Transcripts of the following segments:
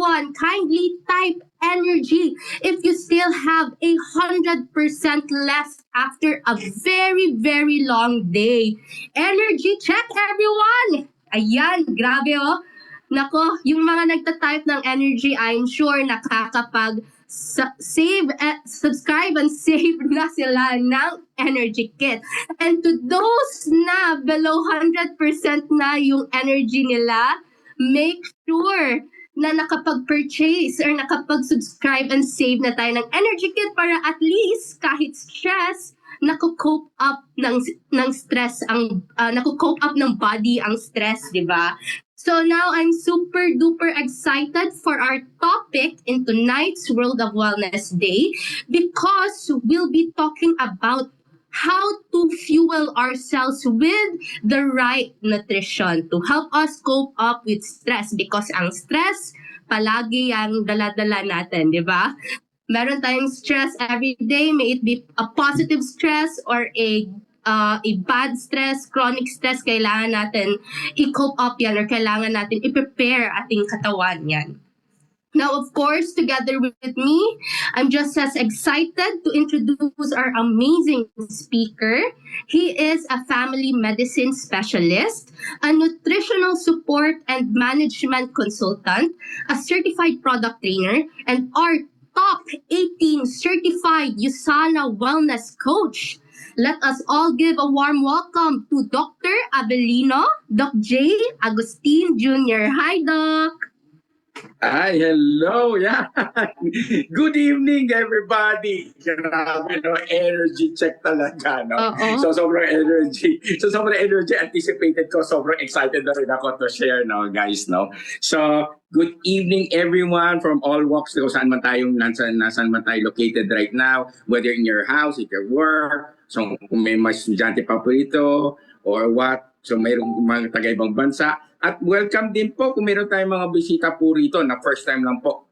kindly type energy if you still have 100% left after a very, very long day. Energy check, everyone! Ayan, grabe oh. Nako, yung mga nagta-type ng energy, I'm sure nakakapag subscribe and save na sila ng energy kit. And to those na below 100% na yung energy nila, make sure na nakapag-purchase or nakapag-subscribe and save na tayo ng energy kit para at least kahit stress, nako-cope up ng stress ang nako-cope up ng body ang stress, di ba? So now I'm super duper excited for our topic in tonight's World of Wellness Day because we'll be talking about how to fuel ourselves with the right nutrition to help us cope up with stress because ang stress palagi ang dala-dala natin, di ba? Meron tayong stress every day, may it be a positive stress or a bad stress, chronic stress, kailangan natin i-cope up yan or kailangan natin i-prepare ating katawan yan. Now, of course, together with me, I'm just as excited to introduce our amazing speaker. He is a family medicine specialist, a nutritional support and management consultant, a certified product trainer, and our top 18 certified USANA wellness coach. Let us all give a warm welcome to Dr. Abelino, Doc J. Agustin Jr. Hi, Doc! Hi, hello, yeah. Good evening, everybody. Grabe, no? Energy check talaga, no? So, sobrang energy. Anticipated ko. Sobrang excited na rin ako to share, no, guys, no? So, good evening, everyone from all walks. Kung saan man nasaan man tayo located right now, whether in your house, in your work, so kung may mga estudyante pa po ito, or what, so mayroong mga taga-ibang bansa. At welcome din po kung meron tayong mga bisita po rito na first time lang po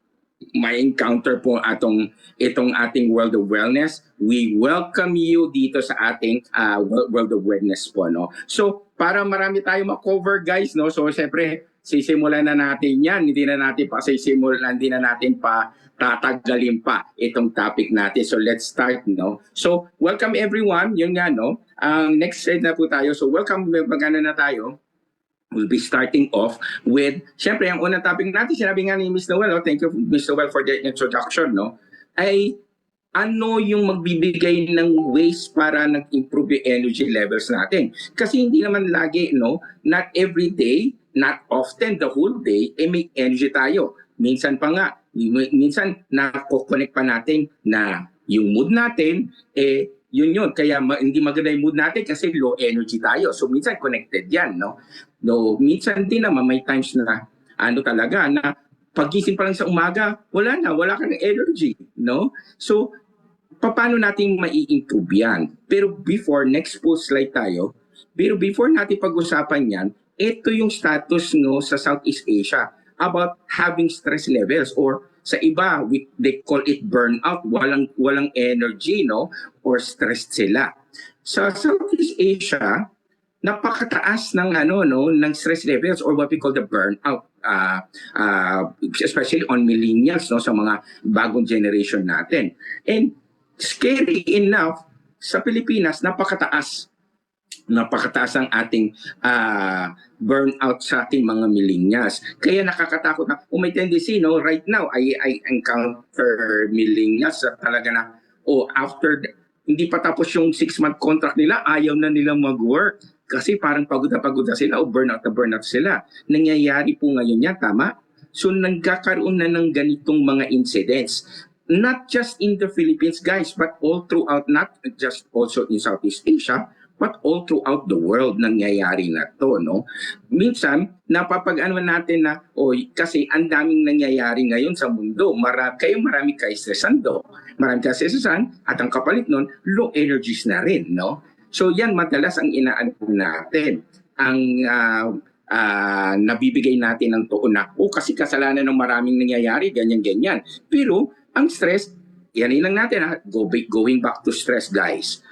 may encounter po itong ating World of Wellness. We welcome you dito sa ating World of Wellness po, no? So, para marami tayong ma-cover, guys, no? So, siyempre, sisimulan na natin yan. Hindi na natin pa tatagalin pa itong topic natin. So, let's start, no? So, welcome everyone. Yun nga, no? Next slide na po tayo. So, welcome, magana na tayo. We'll be starting off with, syempre, ang unang topic natin, sinabi nga ni Ms. Noel, thank you, Ms. Noel, for the introduction, no? Ay, ano yung magbibigay ng ways para nag-improve yung energy levels natin? Kasi hindi naman lagi, no? Not every day, not often, the whole day, may energy tayo. Minsan pa nga, minsan nako-connect pa natin na yung mood natin, yun. Kaya hindi maganda yung mood natin kasi low energy tayo. So minsan connected yan, no? No, minsan din naman may times na talaga na pagising pa lang sa umaga, wala ka ng energy, no? So paano natin mai-improve yan? Pero next po slide tayo, pero before natin pag-usapan yan, ito yung status, no, sa Southeast Asia about having stress levels, or sa iba, they call it burnout, walang energy, no, or stressed sila. Sa Southeast Asia, napakataas ng ng stress levels, or what we call the burnout, especially on millennials, no, sa mga bagong generation natin. And scary enough, sa Pilipinas napakataas ang ating burnout sa ating mga millennials. Kaya nakakatakot na, may tendency, no, right now I encounter millennials talaga na, after hindi pa tapos yung 6-month contract nila, ayaw na nilang mag-work. Kasi parang pagod na sila o burnout sila. Nangyayari po ngayon yan, tama? So nagkakaroon na ng ganitong mga incidents. Not just in the Philippines, guys, but all throughout, not just also in Southeast Asia, but all throughout the world nangyayari na to, no? Minsan, napapag-ano natin na, kasi ang daming nangyayari ngayon sa mundo. Marami kayo stresando. Marami kayo stresan, at ang kapalit nun, low energies na rin, no? So yan madalas ang inaano natin, ang nabibigay natin ng tuon na, kasi kasalanan ng maraming nangyayari, ganyan. Pero ang stress, yan lang natin, going back to stress, guys.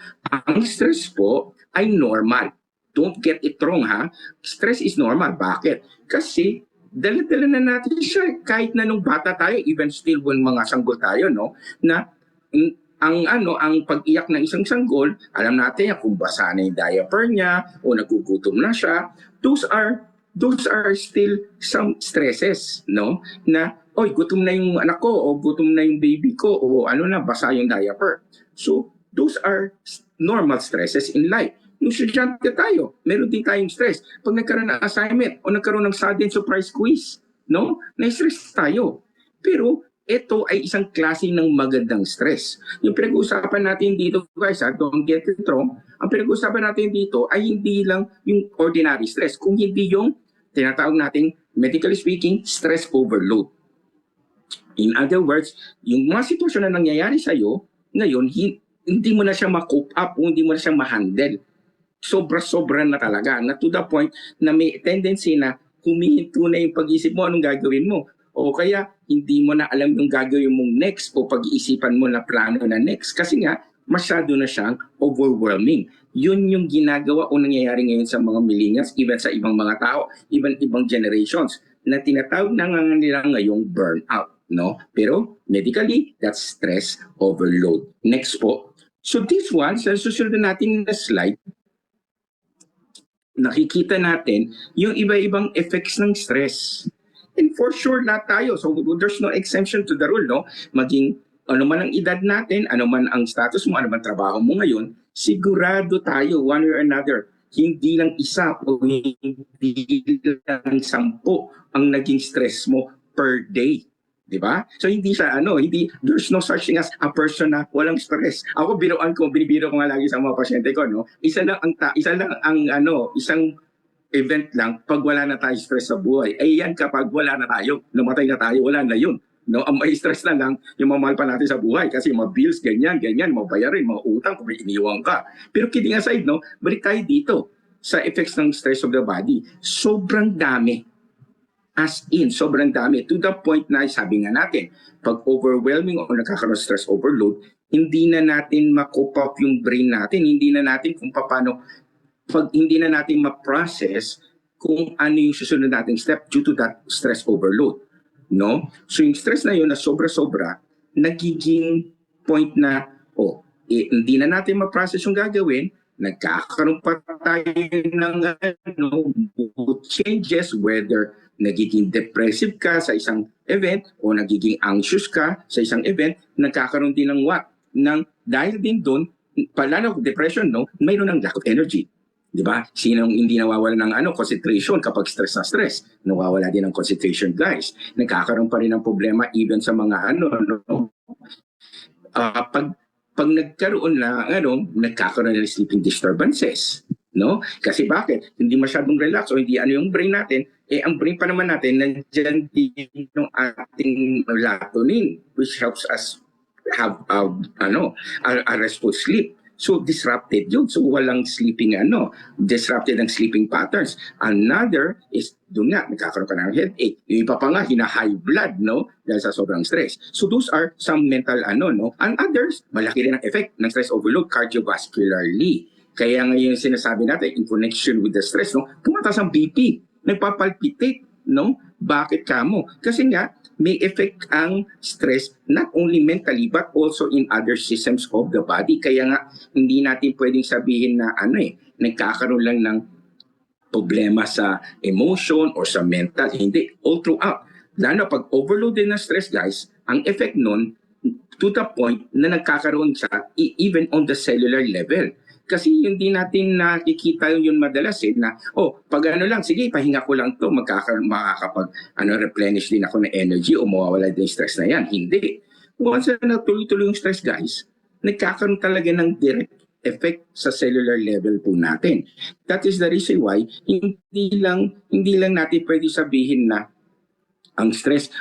Ang stress po ay normal. Don't get it wrong, ha? Stress is normal. Bakit? Kasi dala-dala na natin siya kahit na nung bata tayo, even still when mga sanggol tayo, no? Na ang pag-iyak ng isang sanggol, alam natin yan kung basa na yung diaper niya o nagugutom na siya. Those are still some stresses, no? Na, oy, gutom na yung anak ko o gutom na yung baby ko o ano na, basa yung diaper. So, those are normal stresses in life. Nung estudyante tayo, meron din tayong stress. Pag nagkaroon ng assignment o nagkaroon ng sudden surprise quiz, no? Na-stress tayo. Pero ito ay isang klase ng magandang stress. Yung pinag-uusapan natin dito, guys, don't get it wrong, ang pinag-uusapan natin dito ay hindi lang yung ordinary stress, kung hindi yung tinatawag nating, medically speaking, stress overload. In other words, yung mga sitwasyon na nangyayari sa'yo, ngayon, hindi mo na siya ma-cope up o hindi mo na siya ma-handle. Sobra-sobra na talaga, na to the point na may tendency na humihinto na yung pag-isip mo anong gagawin mo. O kaya hindi mo na alam yung gagawin mong next o pag-iisipan mo na plano na next. Kasi nga, masyado na siyang overwhelming. Yun yung ginagawa o nangyayari ngayon sa mga millennials, even sa ibang mga tao, even ibang generations, na tinatawag na nga nila ngayong burnout. No? Pero medically, that's stress overload. Next po. So this one, sa susunod natin na slide, nakikita natin yung iba-ibang effects ng stress. And for sure, lahat tayo. So there's no exemption to the rule, no? Maging ano man ang edad natin, ano man ang status mo, ano man trabaho mo ngayon, sigurado tayo, one way or another, hindi lang isa o hindi lang 10 ang naging stress mo per day. Di ba? So hindi siya there's no such thing as a person na walang stress. Ako binibiro ko nga lagi sa mga pasyente ko, no. Isang event lang pag wala na tayo stress sa buhay. Ay yan kapag wala na tayo, namatay na tayo, wala na yun. No, ang may stress na lang yung mamahal pa natin sa buhay kasi mga bills ganyan, mabayarin, mga utang kung may iniwang ka. Pero kidding aside, no, balik tayo dito sa effects ng stress of the body. Sobrang dami. As in, sobrang dami. To the point na, sabi nga natin, pag overwhelming o nagkakaroon stress overload, hindi na natin ma-cope up yung brain natin. Hindi na natin kung paano, pag hindi na natin ma-process kung ano yung susunod nating step due to that stress overload. No? So yung stress na yun na sobra-sobra, nagiging point na, hindi na natin ma-process yung gagawin, nagkakaroon pa tayo ng mood changes, whether nagiging depressive ka sa isang event o nagiging anxious ka sa isang event, nagkakaroon din dahil din doon, pala ng depression, no, mayroon ng lack of energy. Di ba? Sinong hindi nawawala ng concentration kapag stress na stress? Nawawala din ng concentration, guys. Nagkakaroon pa rin ng problema even sa mga pag nagkaroon na nagkakaroon ng sleeping disturbances, no? Kasi bakit? Hindi masyadong relax o hindi yung brain natin, ang brain pa naman natin nandiyan din yung ating melatonin, which helps us have a restful sleep. So disrupted yun. So walang sleeping disrupted ang sleeping patterns. Another is doon nga nagkakaroon ka ng headache. Yung iba pa nga high blood, no, dahil sa sobrang stress. So those are some mental no. And others, malaki rin ang effect ng stress overload cardiovascularly. Kaya ngayon sinasabi natin in connection with the stress, no, tumataas ang BP, nagpapalpitate, no? Bakit kamo? Kasi nga may effect ang stress not only mentally but also in other systems of the body. Kaya nga hindi natin pwedeng sabihin na nagkakaroon lang ng problema sa emotion or sa mental. Hindi, all throughout. Lalo pag overloaded na stress, guys, ang effect nun to the point na nagkakaroon siya even on the cellular level. Kasi hindi natin nakikita yun madalas na, pag lang, sige, pahinga ko lang to, makakapag replenish din ako ng energy o mawawala din stress na yan. Hindi. Once na tuloy-tuloy yung stress, guys, nagkakaroon talaga ng direct effect sa cellular level po natin. That is the reason why hindi lang natin pwede sabihin na ang stress,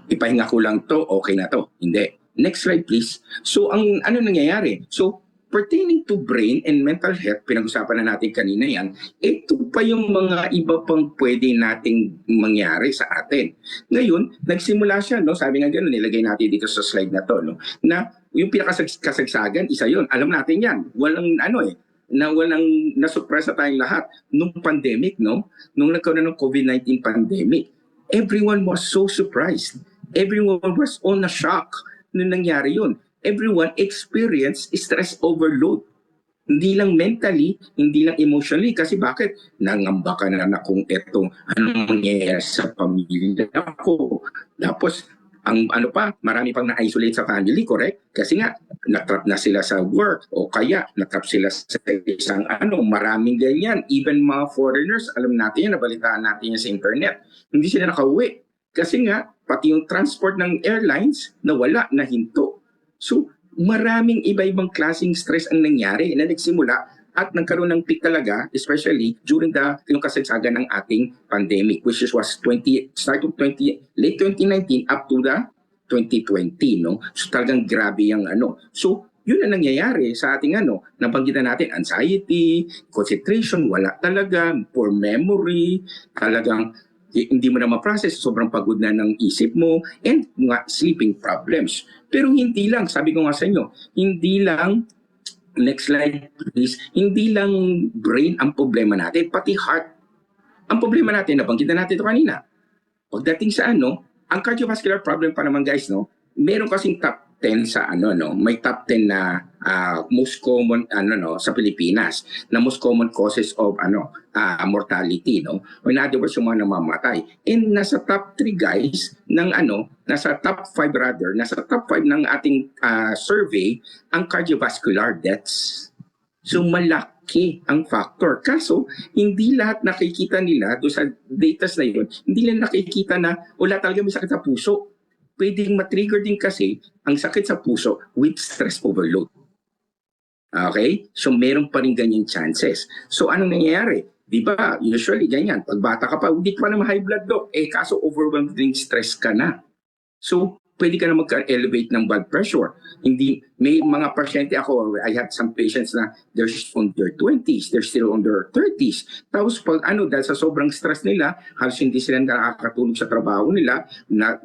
ipahinga ko lang to, okay na to. Hindi. Next slide, please. So, ang nangyayari? So, pertaining to brain and mental health, pinag-usapan na natin kanina yan, ito pa yung mga iba pang pwede nating mangyari sa atin. Ngayon, nagsimula siya, no? Sabi nga gano'n, nilagay natin dito sa slide na to, no? Na yung pinakasagsagan, isa yun. Alam natin yan. Walang nasuppress na tayong lahat nung pandemic, no? Nung nagkaroon ng COVID-19 pandemic. everyone was so surprised. Everyone was on a shock nung nangyari yun. Everyone experienced stress overload. Hindi lang mentally, hindi lang emotionally. Kasi bakit? Nangamba ka na kung etong anong mangyayari sa pamilya ko. Tapos, ang ano pa, marami pang na-isolate sa family, correct? Kasi nga, natrap na sila sa work o kaya natrap sila sa isang maraming ganyan. Even mga foreigners, alam natin yan, nabalitaan natin yan sa internet. Hindi sila nakauwi. Kasi nga, pati yung transport ng airlines, nawala, nahinto. So, maraming iba-ibang klaseng stress ang nangyari na nagsimula at nagkaroon ng peak talaga, especially during yung kasagsagan ng ating pandemic, which was late 2019 up to the 2020, no? So talagang grabe yung So, yun ang nangyayari sa ating nabanggitan natin, anxiety, concentration, wala talaga, poor memory, talagang hindi mo na ma-process, sobrang pagod na ng isip mo, and mga sleeping problems. Pero hindi lang, sabi ko nga sa inyo, hindi lang, next slide please, hindi lang brain ang problema natin, pati heart. Ang problema natin, nabanggit na natin ito kanina. Pagdating sa ang cardiovascular problem pa naman guys, meron kasing top 10 sa may top 10 na most common sa Pilipinas na most common causes of mortality, no? O in other words, yung mga namamatay. And nasa top 3 guys ng nasa top 5 rather, nasa top 5 ng ating survey ang cardiovascular deaths. So malaki ang factor. Kaso, hindi lahat nakikita nila doon sa data na yun, hindi nila nakikita na wala talaga may sakit sa puso. Pwedeng matrigger din kasi ang sakit sa puso with stress overload. Okay? So meron pa rin ganyan chances. So anong nangyayari? Di ba, usually ganyan, pag bata ka pa, hindi ka pa naman high blood doc, kaso overwhelmed din stress ka na. So, pwede ka na magka-elevate ng blood pressure. Hindi, may mga pasyente ako, I have some patients na they're on their 20s, they're still on their 30s. Tapos pag dahil sa sobrang stress nila, halos hindi sila nakakatulog sa trabaho nila,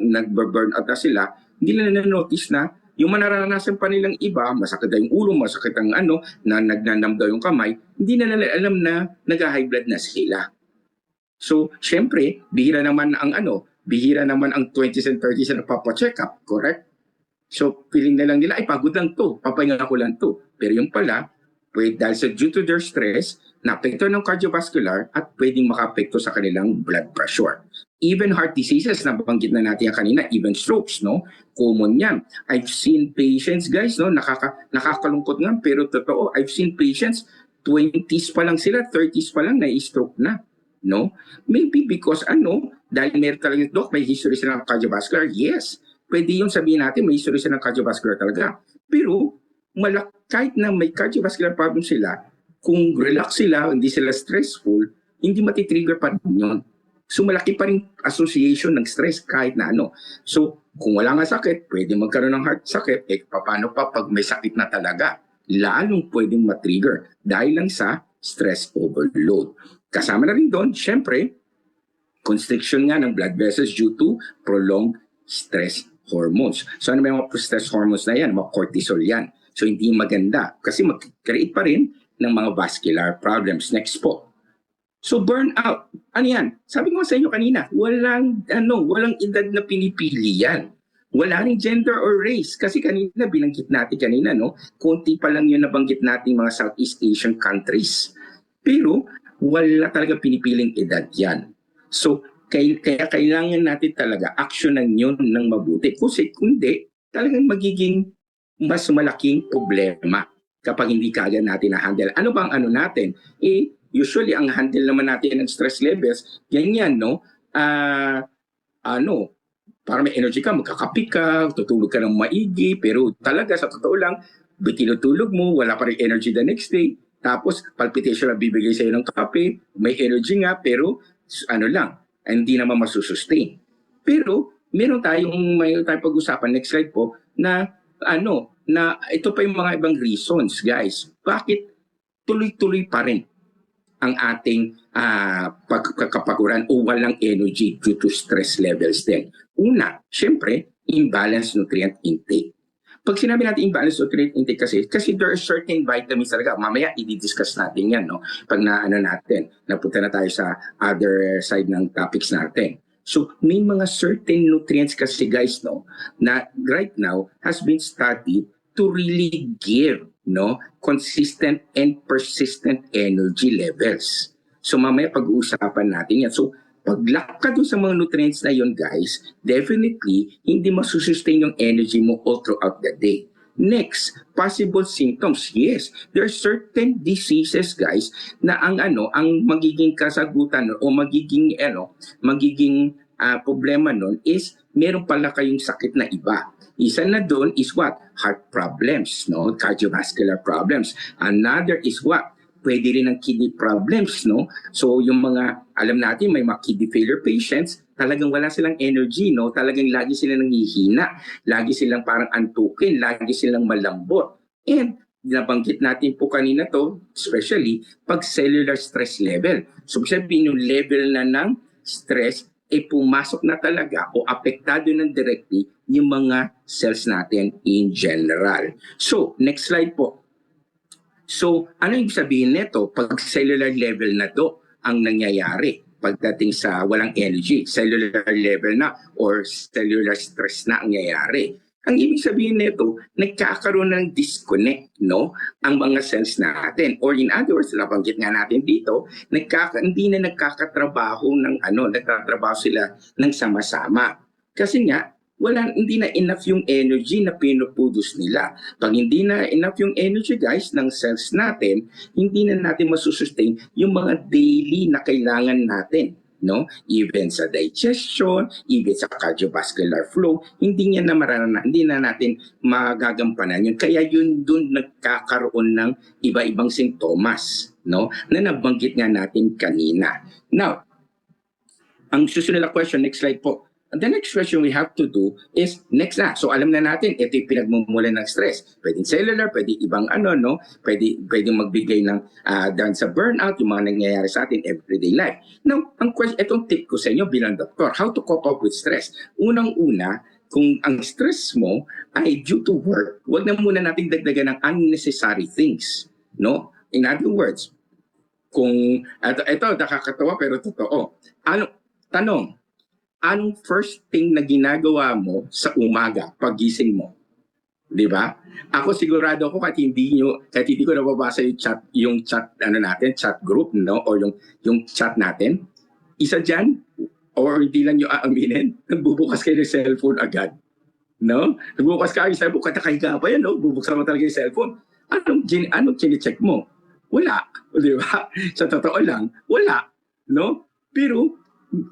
nag-burn out na sila, hindi nila na-notice na yung manaranasan pa nilang iba, masakit na yung ulo, masakit ang na nagnanamdaw yung kamay, hindi na nila alam na nag-high blood na sila. So, syempre, bihira naman ang 20s and 30s na nagpapacheck up, correct? So, feeling na lang nila, ay pagod lang to, papahinga ko lang to. Pero yung pala, dahil sa due to their stress, naapekto ng cardiovascular at pwedeng makaapekto sa kanilang blood pressure. Even heart diseases, nabanggit na natin yan kanina, even strokes, no? Common yan. I've seen patients, guys, no? Nakakalungkot nga, pero totoo, I've seen patients, 20s pa lang sila, 30s pa lang, na-stroke na. No? Maybe because dahil meron talaga, Doc, may history sila ng cardiovascular. Yes, pwede yung sabihin natin may history sila ng cardiovascular talaga. Pero kahit na may cardiovascular problem sila, kung relax sila, hindi sila stressful, hindi matitrigger pa rin yun. So malaki pa rin association ng stress kahit na So kung wala nga sakit, pwede magkaroon ng heart sakit. Paano pa pag may sakit na talaga? Lalong pwedeng matrigger dahil lang sa stress overload. Kasama na rin doon, syempre, constriction nga ng blood vessels due to prolonged stress hormones. So ano may mga stress hormones na yan? Mga cortisol yan. So hindi maganda kasi mag-create pa rin ng mga vascular problems. Next po. So burnout, ano yan? Sabi ko sa inyo kanina, walang edad na pinipili yan. Wala rin gender or race. Kasi kanina, binanggit natin kanina, konti pa lang yung nabanggit natin mga Southeast Asian countries. Pero wala talaga pinipiling edad yan. So, kaya kailangan natin talaga aksyonan yun ng mabuti. Kasi kundi, talagang magiging mas malaking problema kapag hindi kagad natin na-handle. Ano bang natin? Usually, ang handle naman natin ng stress levels, ganyan, para may energy ka, magkakape ka, tutulog ka ng maigi, pero talaga sa totoo lang, tinutulog mo, wala pa rin energy the next day, tapos palpitation na bibigay sa'yo ng kape, may energy nga, pero hindi naman masusustain. Pero meron tayong pag-usapan, next slide po, na ito pa yung mga ibang reasons, guys. Bakit tuloy-tuloy pa rin ang ating pagkakapaguran o walang energy due to stress levels din? Una, syempre, imbalanced nutrient intake. Pag sinabi natin imbalance nutrient intake kasi there are certain vitamins talaga. Mamaya i-discuss natin yan, Pag napunta na tayo sa other side ng topics natin. So may mga certain nutrients kasi guys, no, na right now has been studied to really give, no, consistent and persistent energy levels. So mamaya pag-uusapan natin yan. So pag-lock ka dun sa mga nutrients na yun guys, definitely hindi masusustain yung energy mo all throughout the day. Next, possible symptoms. Yes, there are certain diseases guys na ang magiging kasagutan o magiging problema nun is meron pala kayong sakit na iba. Isa na doon is what? Heart problems, no? Cardiovascular problems. Another is what? Pwede rin ang kidney problems, no? So yung mga, alam natin, may mga kidney failure patients, talagang wala silang energy, no? Talagang lagi silang nanghihina, lagi silang parang antukin, lagi silang malambot. And nabanggit natin po kanina to, especially pag cellular stress level. So sabihin yung level na ng stress, pumasok na talaga o apektado ng directly yung mga cells natin in general. So, next slide po. So, ano yung sabihin nito? Pag cellular level na to ang nangyayari pagdating sa walang energy, cellular level na or cellular stress na ang nangyayari. Ang ibig sabihin nito, nagkakaroon ng disconnect, no? Ang mga cells natin. Or in other words, nabanggit nga natin dito, hindi na nagkakatrabaho nagtatrabaho sila ng sama-sama. Kasi nga, hindi na enough yung energy na pinuproduce nila. Pag hindi na enough yung energy guys ng cells natin, hindi na natin masusustain yung mga daily na kailangan natin. No, even sa digestion, even sa cardiovascular flow, hindi na natin magagampanan yun. Kaya yun doon nagkakaroon ng iba-ibang sintomas, no, na nabanggit nga natin kanina. Now, ang susunod na question, next slide po. The next question we have to do is next na. So alam na natin, ito yung pinagmumula ng stress. Pwedeng cellular, pwedeng ibang no? Pwedeng magbigay ng dahil sa burnout, yung mga nangyayari sa atin everyday life. Now, itong tip ko sa inyo bilang doktor, how to cope up with stress. Unang-una, kung ang stress mo ay due to work, huwag na muna nating dagdagan ng unnecessary things. No? In other words, kung, ito nakakatawa pero totoo. Tanong, anong first thing na ginagawa mo sa umaga pagising mo? 'Di ba? Ako sigurado ako kahit hindi ko nababasa yung chat natin, chat group, no, or yung chat natin. Isa diyan or hindi lang yung aaminin, nagbubukas kayo ng cellphone agad. No? Nagbubukas ka ng cellphone, katahiga pa yan, no? Bubuksan mo talaga yung cellphone. Anong chine-check mo? Wala, 'di ba? Sa totoo lang, wala, no? Pero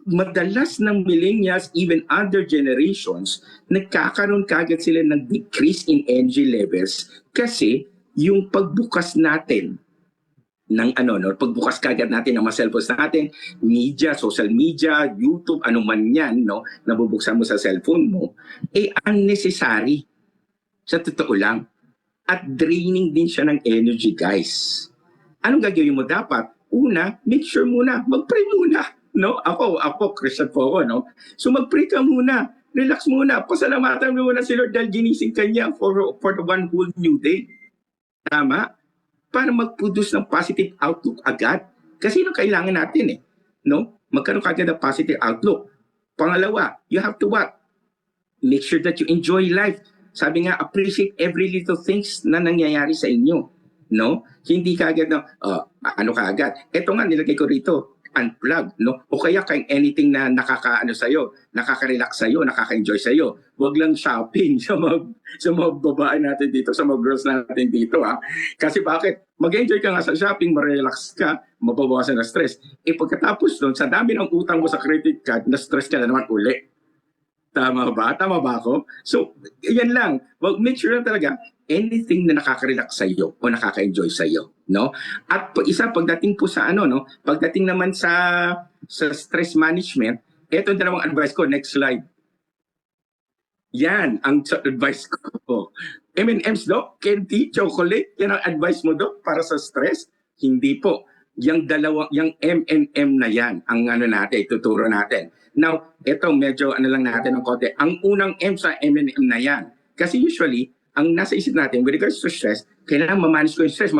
madalas ng millennials, even other generations, nagkakaroon kagad sila ng decrease in energy levels kasi yung pagbukas natin ng pagbukas kagad natin ng mga cellphones natin, media, social media, YouTube, ano man yan, no, nabubuksan mo sa cellphone mo, unnecessary. Sa totoo lang. At draining din siya ng energy, guys. Anong gagawin mo dapat? Una, make sure muna, mag-pray muna. No, ako Christian po ako, no. So mag-pray ka muna, relax muna, pasalamatan mo muna si Lord dahil ginising kanya for the one whole new day. Tama? Para mag-produce ng positive outlook agad. Kasi yun kailangan natin no? Magkaroon kagad ng positive outlook. Pangalawa, you have to what? Make sure that you enjoy life. Sabi nga, appreciate every little things na nangyayari sa inyo. No? Hindi kagad kaagad. Ito nga, nilagay ko rito, unplug, no? O kaya anything na nakaka-relax sa'yo, nakaka-enjoy sa'yo. Huwag lang shopping sa mga babae natin dito, sa mga girls natin dito, ha? Kasi bakit? Mag-enjoy ka nga sa shopping, ma-relax ka, mababawasan na stress. Pagkatapos doon, sa dami ng utang mo sa credit card, na-stress ka na naman uli. Tama ba? Tama ba ako? So, yan lang. Well, make sure lang talaga, anything na nakaka-relax sa iyo o nakaka-enjoy sa iyo, no? At pagdating po sa pagdating naman sa stress management, ito ang dalawang advice ko. Next slide. Yan ang advice ko. M&M's, Doc, candy, chocolate, yan ang advice mo, Doc, para sa stress? Hindi po. Yung M&M na yan, ang natin, tuturo natin. Now, ito medyo lang natin ng konti. Ang unang M sa M&M na yan. Kasi usually, ang nasa isip natin with regards to stress, kailangan ma-manage ko yung stress.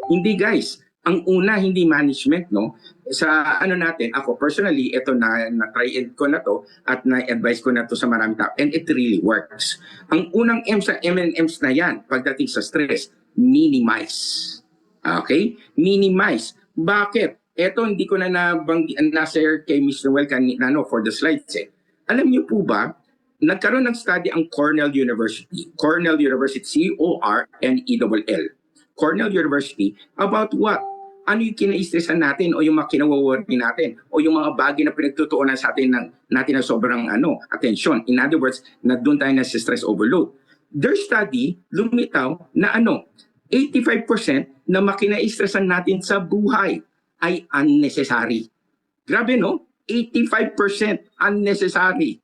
Hindi guys. Ang una, hindi management, no? Sa ano natin, ako personally, ito na-try ko na to at na-advise ko na to sa maraming tao and it really works. Ang unang M sa M&Ms na yan, pagdating sa stress, minimize. Okay? Minimize. Bakit? Ito, hindi ko na na-share kay Ms. Noel kanina for the slides eh. Alam niyo po ba, nagkaroon ng study ang Cornell University, C-O-R-N-E-L-L, Cornell University, about what? Ano yung kina-stressan natin o yung mga kinawaworry natin o yung mga bagay na pinagtutuunan sa atin natin na sobrang attention. In other words, na doon tayo na stress overload. Their study, lumitaw na 85% na makina-stressan natin sa buhay ay unnecessary. Grabe no? 85% unnecessary.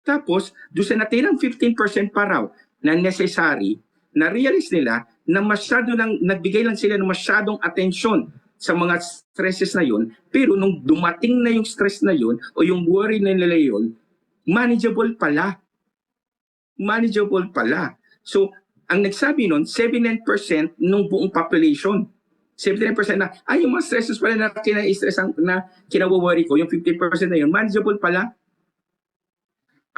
Tapos, doon sa natirang 15% pa raw na necessary, na-realize nila na nagbigay lang sila ng masyadong atensyon sa mga stresses na yun, pero nung dumating na yung stress na yun, o yung worry na nila yun, manageable pala. Manageable pala. So, ang nagsabi nun, 79% nung buong population. 79% na, yung mga stresses pala na kinawaworry ko, yung 50% na yun, manageable pala.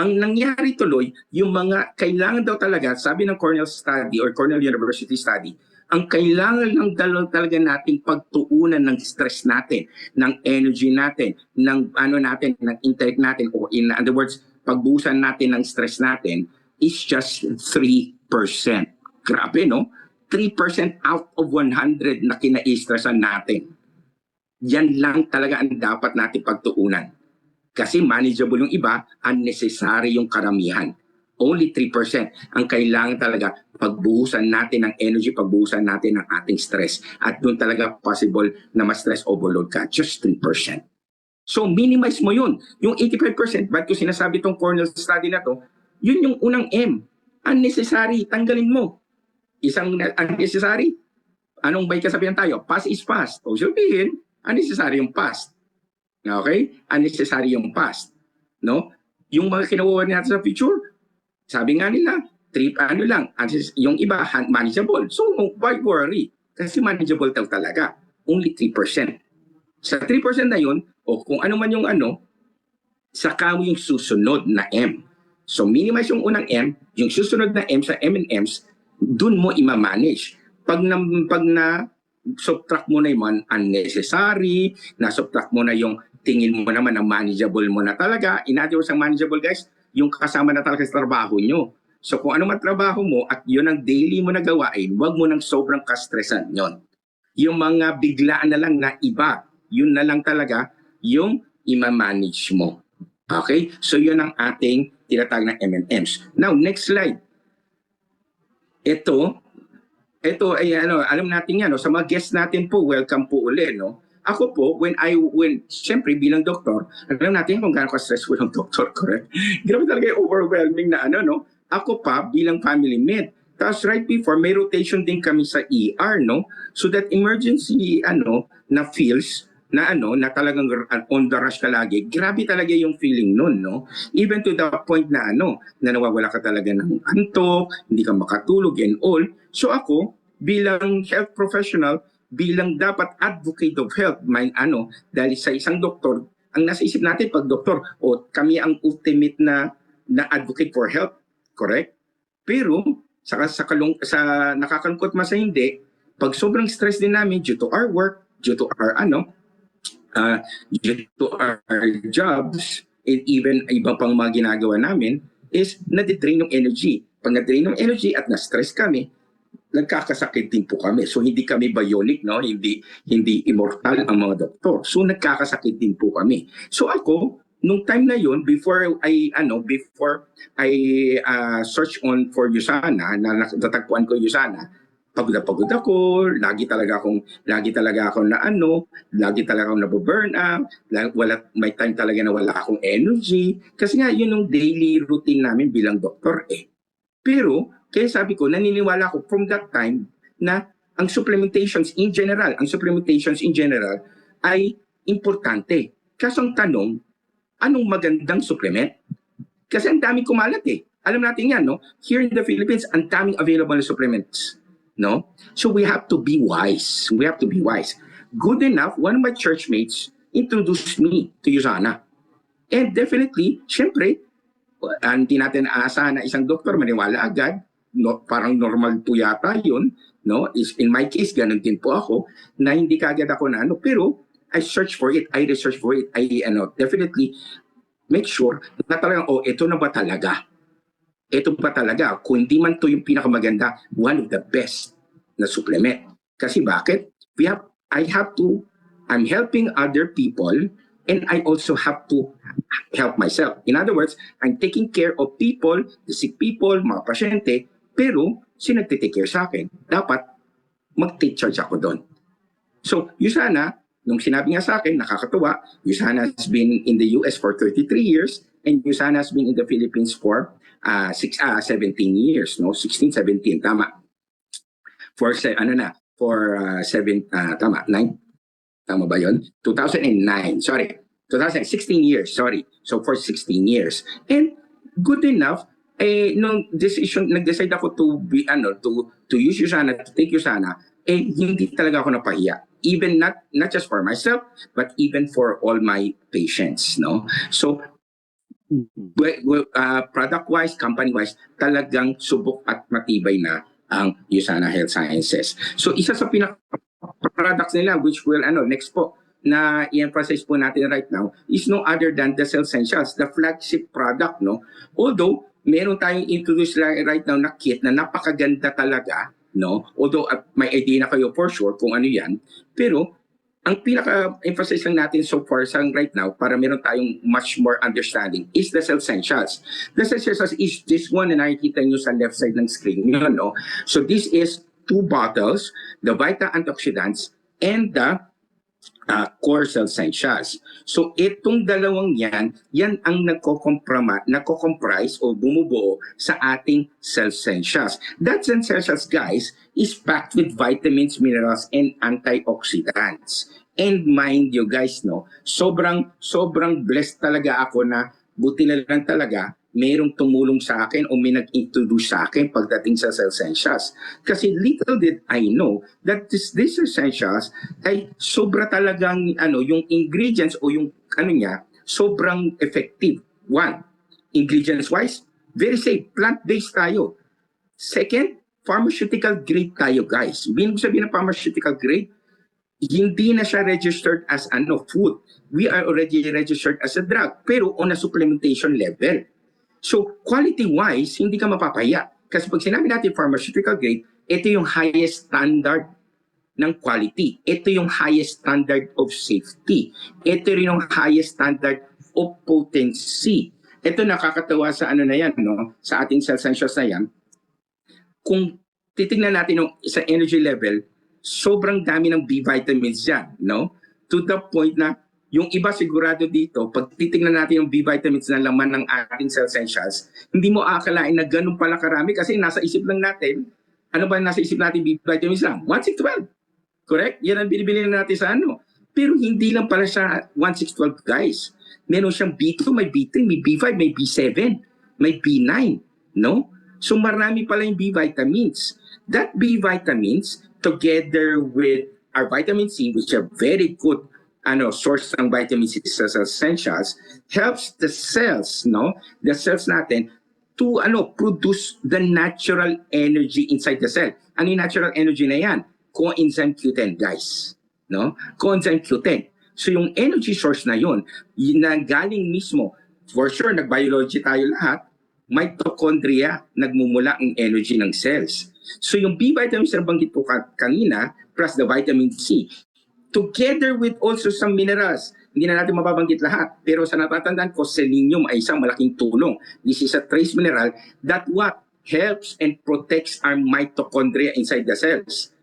Ang nangyari tuloy, yung mga kailangan daw talaga, sabi ng Cornell study or Cornell University study, ang kailangan lang talaga nating pagtuunan ng stress natin, ng energy natin, ng ng intellect natin, o in other words, pagbusan natin ng stress natin is just 3%. Grabe, no? 3% out of 100 na kina-stressan natin. Yan lang talaga ang dapat natin pagtuunan. Kasi manageable yung iba, unnecessary yung karamihan. Only 3% ang kailangan talaga pagbuhusan natin ng energy, pagbuhusan natin ng ating stress. At doon talaga possible na ma-stress overload ka. Just 3%. So minimize mo yun. Yung 85%, ba't ko sinasabi itong Cornell study na to, yun yung unang M. Unnecessary, tanggalin mo. Isang unnecessary, anong may kasabihan tayo? Past is past. O sabihin, unnecessary yung past. Okay? Unnecessary yung past. No? Yung mga kinawawan natin sa future, sabi nga nila, yung iba, manageable. So, why worry? Kasi manageable talaga. Only 3%. Sa 3% na yun, o kung ano man yung saka mo yung susunod na M. So, minimize yung unang M, yung susunod na M sa M&Ms, dun mo ima-manage. Pag na subtract mo na yung unnecessary, na-subtract mo na yung tingin mo naman na manageable mo na talaga. In other words, ang manageable guys, yung kasama na talaga sa trabaho nyo. So kung ano man trabaho mo at yun ang daily mo na gawain, wag mo nang sobrang kastresan yon. Yung mga biglaan na lang na iba, yun na lang talaga yung ima-manage mo. Okay? So yun ang ating tinatawag na M&Ms. Now, next slide. Ito ay alam natin yan, sa mga guests natin po, welcome po ulit, no? Ako po, when siyempre bilang doktor, alam natin kung gaano ka-stressful ang doktor, correct? Grabe talaga yung overwhelming na no? Ako pa, bilang family med. Tapos right before, may rotation din kami sa ER, no? So that emergency, na feels, na talagang on the rush ka lagi, grabe talaga yung feeling nun, no? Even to the point na na nawawala ka talaga ng antok, hindi ka makatulog and all. So ako, bilang health professional, bilang dapat advocate of health, dahil sa isang doktor, ang nasa isip natin pag doktor, kami ang ultimate na advocate for health, correct? Pero, sa nakakalungkot man sa hindi, pag sobrang stress din namin due to our work, due to our due to our jobs, and even iba pang mga ginagawa namin, is nadidrain yung energy. Pag na-drain yung energy at na-stress kami, nagkakasakit din po kami. So hindi kami bionic, no? Hindi immortal ang mga doktor. So nagkakasakit din po kami. So ako, nung time na yon, before I search on for USANA, natagpuan ko USANA, pagod ako, lagi talaga akong nabu-burn out, may time talaga na wala akong energy. Kasi nga, yun yung daily routine namin bilang doktor eh. Pero, kaya sabi ko, naniniwala ko from that time na ang supplementations in general ay importante. Kaso ang tanong, anong magandang supplement? Kasi ang daming kumalat eh. Alam natin yan, no? Here in the Philippines, ang daming available na supplements. no? So we have to be wise. We have to be wise. Good enough, one of my churchmates introduced me to Usana. And definitely, syempre, hindi natin aasahan na isang doktor maniwala agad. No, parang normal po yata yun. No? In my case, ganun din po ako, na hindi kagad ako na ano. Pero, I search for it, I research for it, definitely make sure na talagang, ito na ba talaga? Ito ba talaga? Kung hindi man to yung pinakamaganda, one of the best na supplement. Kasi bakit? I'm helping other people and I also have to help myself. In other words, I'm taking care of people, the sick people, mga pasyente, pero sino nagtitake care sa akin? Dapat mag-take charge ako doon. So, Usana, nung sinabi nga sa akin, nakakatuwa, Usana has been in the US for 33 years and Usana has been in the Philippines for 17 years, no? 16, 17, tama. For, for 9, tama ba yun? 2009, sorry. 2016 years, sorry. So for 16 years. And good enough, nung decision, nag-decide ako to be, to use Usana, to take Usana, hindi talaga ako napahiya. Even not just for myself, but even for all my patients, no? So, product-wise, company-wise, talagang subok at matibay na ang Usana Health Sciences. So, isa sa pinaka-products nila, which will, next po, na i-emphasize po natin right now, is no other than the Cell Essentials, the flagship product, no? Although, meron tayong introduce right now na kit na napakaganda talaga, no? Although may idea na kayo for sure kung ano yan, pero ang pinaka-emphasize lang natin so far sa right now para meron tayong much more understanding is the Cell Essentials. The Cell Essentials is this one na nakikita nyo sa left side ng screen nyo, no? So this is 2 bottles, the Vita Antioxidants and the Core Cell Essentials. So itong dalawang yan ang nagko-comprise o bumubuo sa ating Cell Essentials. That Cell Essentials, guys, is packed with vitamins, minerals, and antioxidants. And mind you guys, no, sobrang blessed talaga ako na buti na lang talaga mayroong tumulong sa akin o may nag-introduce sa akin pagdating sa Cell Essentials. Kasi little did I know that this Essentials ay sobra talagang yung ingredients o yung niya, sobrang effective. One, ingredients-wise, very safe, plant-based tayo. Second, pharmaceutical grade tayo, guys. Ibig sabihin ng pharmaceutical grade, hindi na siya registered as food. We are already registered as a drug, pero on a supplementation level. So, quality-wise, hindi ka mapapahiya. Kasi pag sinabi natin pharmaceutical grade, ito yung highest standard ng quality. Ito yung highest standard of safety. Ito rin yung highest standard of potency. Ito nakakatawa sa na yan, no? Sa ating Cell Essentials na yan. Kung titingnan natin sa energy level, sobrang dami ng B vitamins yan, no? To the point na yung iba sigurado dito, pag titingnan natin yung B vitamins na laman ng ating Cell Essentials, hindi mo aakalain na ganun pala karami kasi nasa isip lang natin, ano ba nasa isip natin B vitamins lang? 1,612. Correct? Yan ang binibili natin sa Pero hindi lang pala siya 1,612, guys. Meron siyang B2, may B3, may B5, may B7, may B9, no? So marami pala yung B vitamins. That B vitamins, together with our vitamin C, which are very good source ng vitamin C sa essentials, helps the cells, no? The cells natin to produce the natural energy inside the cell. Ano yung natural energy na yan? Coenzyme Q10, guys. No? Coenzyme Q10. So yung energy source na yun na galing mismo, for sure, nag-biology tayo lahat, mitochondria, nagmumula ang energy ng cells. So yung B vitamins na banggit ko kanina, plus the vitamin C, together with also some minerals. Hindi na natin mababanggit lahat. Pero sa natatandaan ko, selenium ay isang malaking tulong. This is a trace mineral that what helps and protects our mitochondria inside the cells.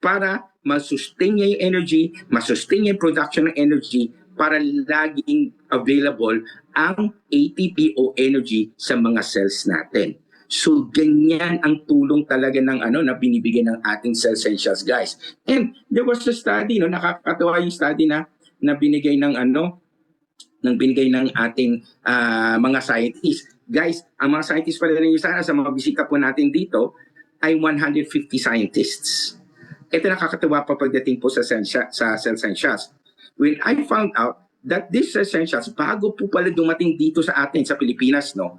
Para masustain niya yung energy, masustain niya yung production ng energy para laging available ang ATP o energy sa mga cells natin. So ganyan ang tulong talaga ng na binibigay ng ating Cell Essentials, guys. And there was a study, nakakatawa yung study na binigay ng binigay ng ating mga scientists. Guys, ang mga scientists pala rin sana sa mga bisita po natin dito ay 150 scientists. Ito nakakatawa pa pagdating po sa cell sciences. When I found out that these cell sciences, bago po pala dumating dito sa atin sa Pilipinas, no,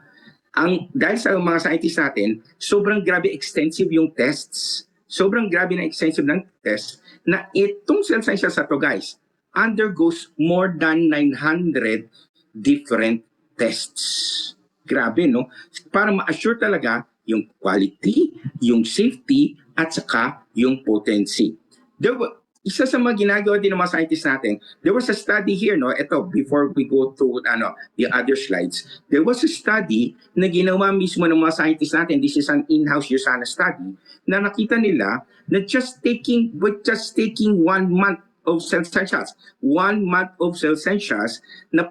dahil sa mga scientists natin, sobrang grabe extensive yung tests. Sobrang grabe na extensive ng tests na itong cell sciences na to, guys, undergoes more than 900 different tests. Grabe, no? Para ma-assure talaga yung quality, yung safety, at saka yung potency. Isa sa mga ginagawa din ng mga scientists natin, there was a study here, no? Ito, before we go to the other slides, there was a study na ginawa mismo ng mga scientists natin. This is an in-house USANA study na nakita nila na just taking 1 month of cell sciences, 1 month of cell sciences, na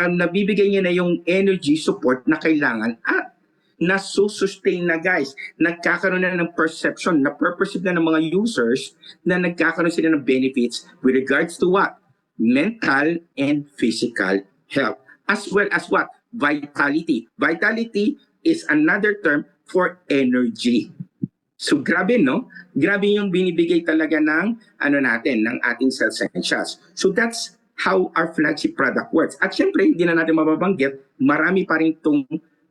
nabibigay niya na yung energy support na kailangan at nasusustain na, guys. Nagkakaroon na ng perception, na-perceive na ng mga users na nagkakaroon sila ng benefits with regards to what? Mental and physical health. As well as what? Vitality. Vitality is another term for energy. So grabe, no? Grabe yung binibigay talaga ng ng ating cell sciences. So that's how our flagship product works. At syempre, hindi na natin mababanggit, marami pa rin itong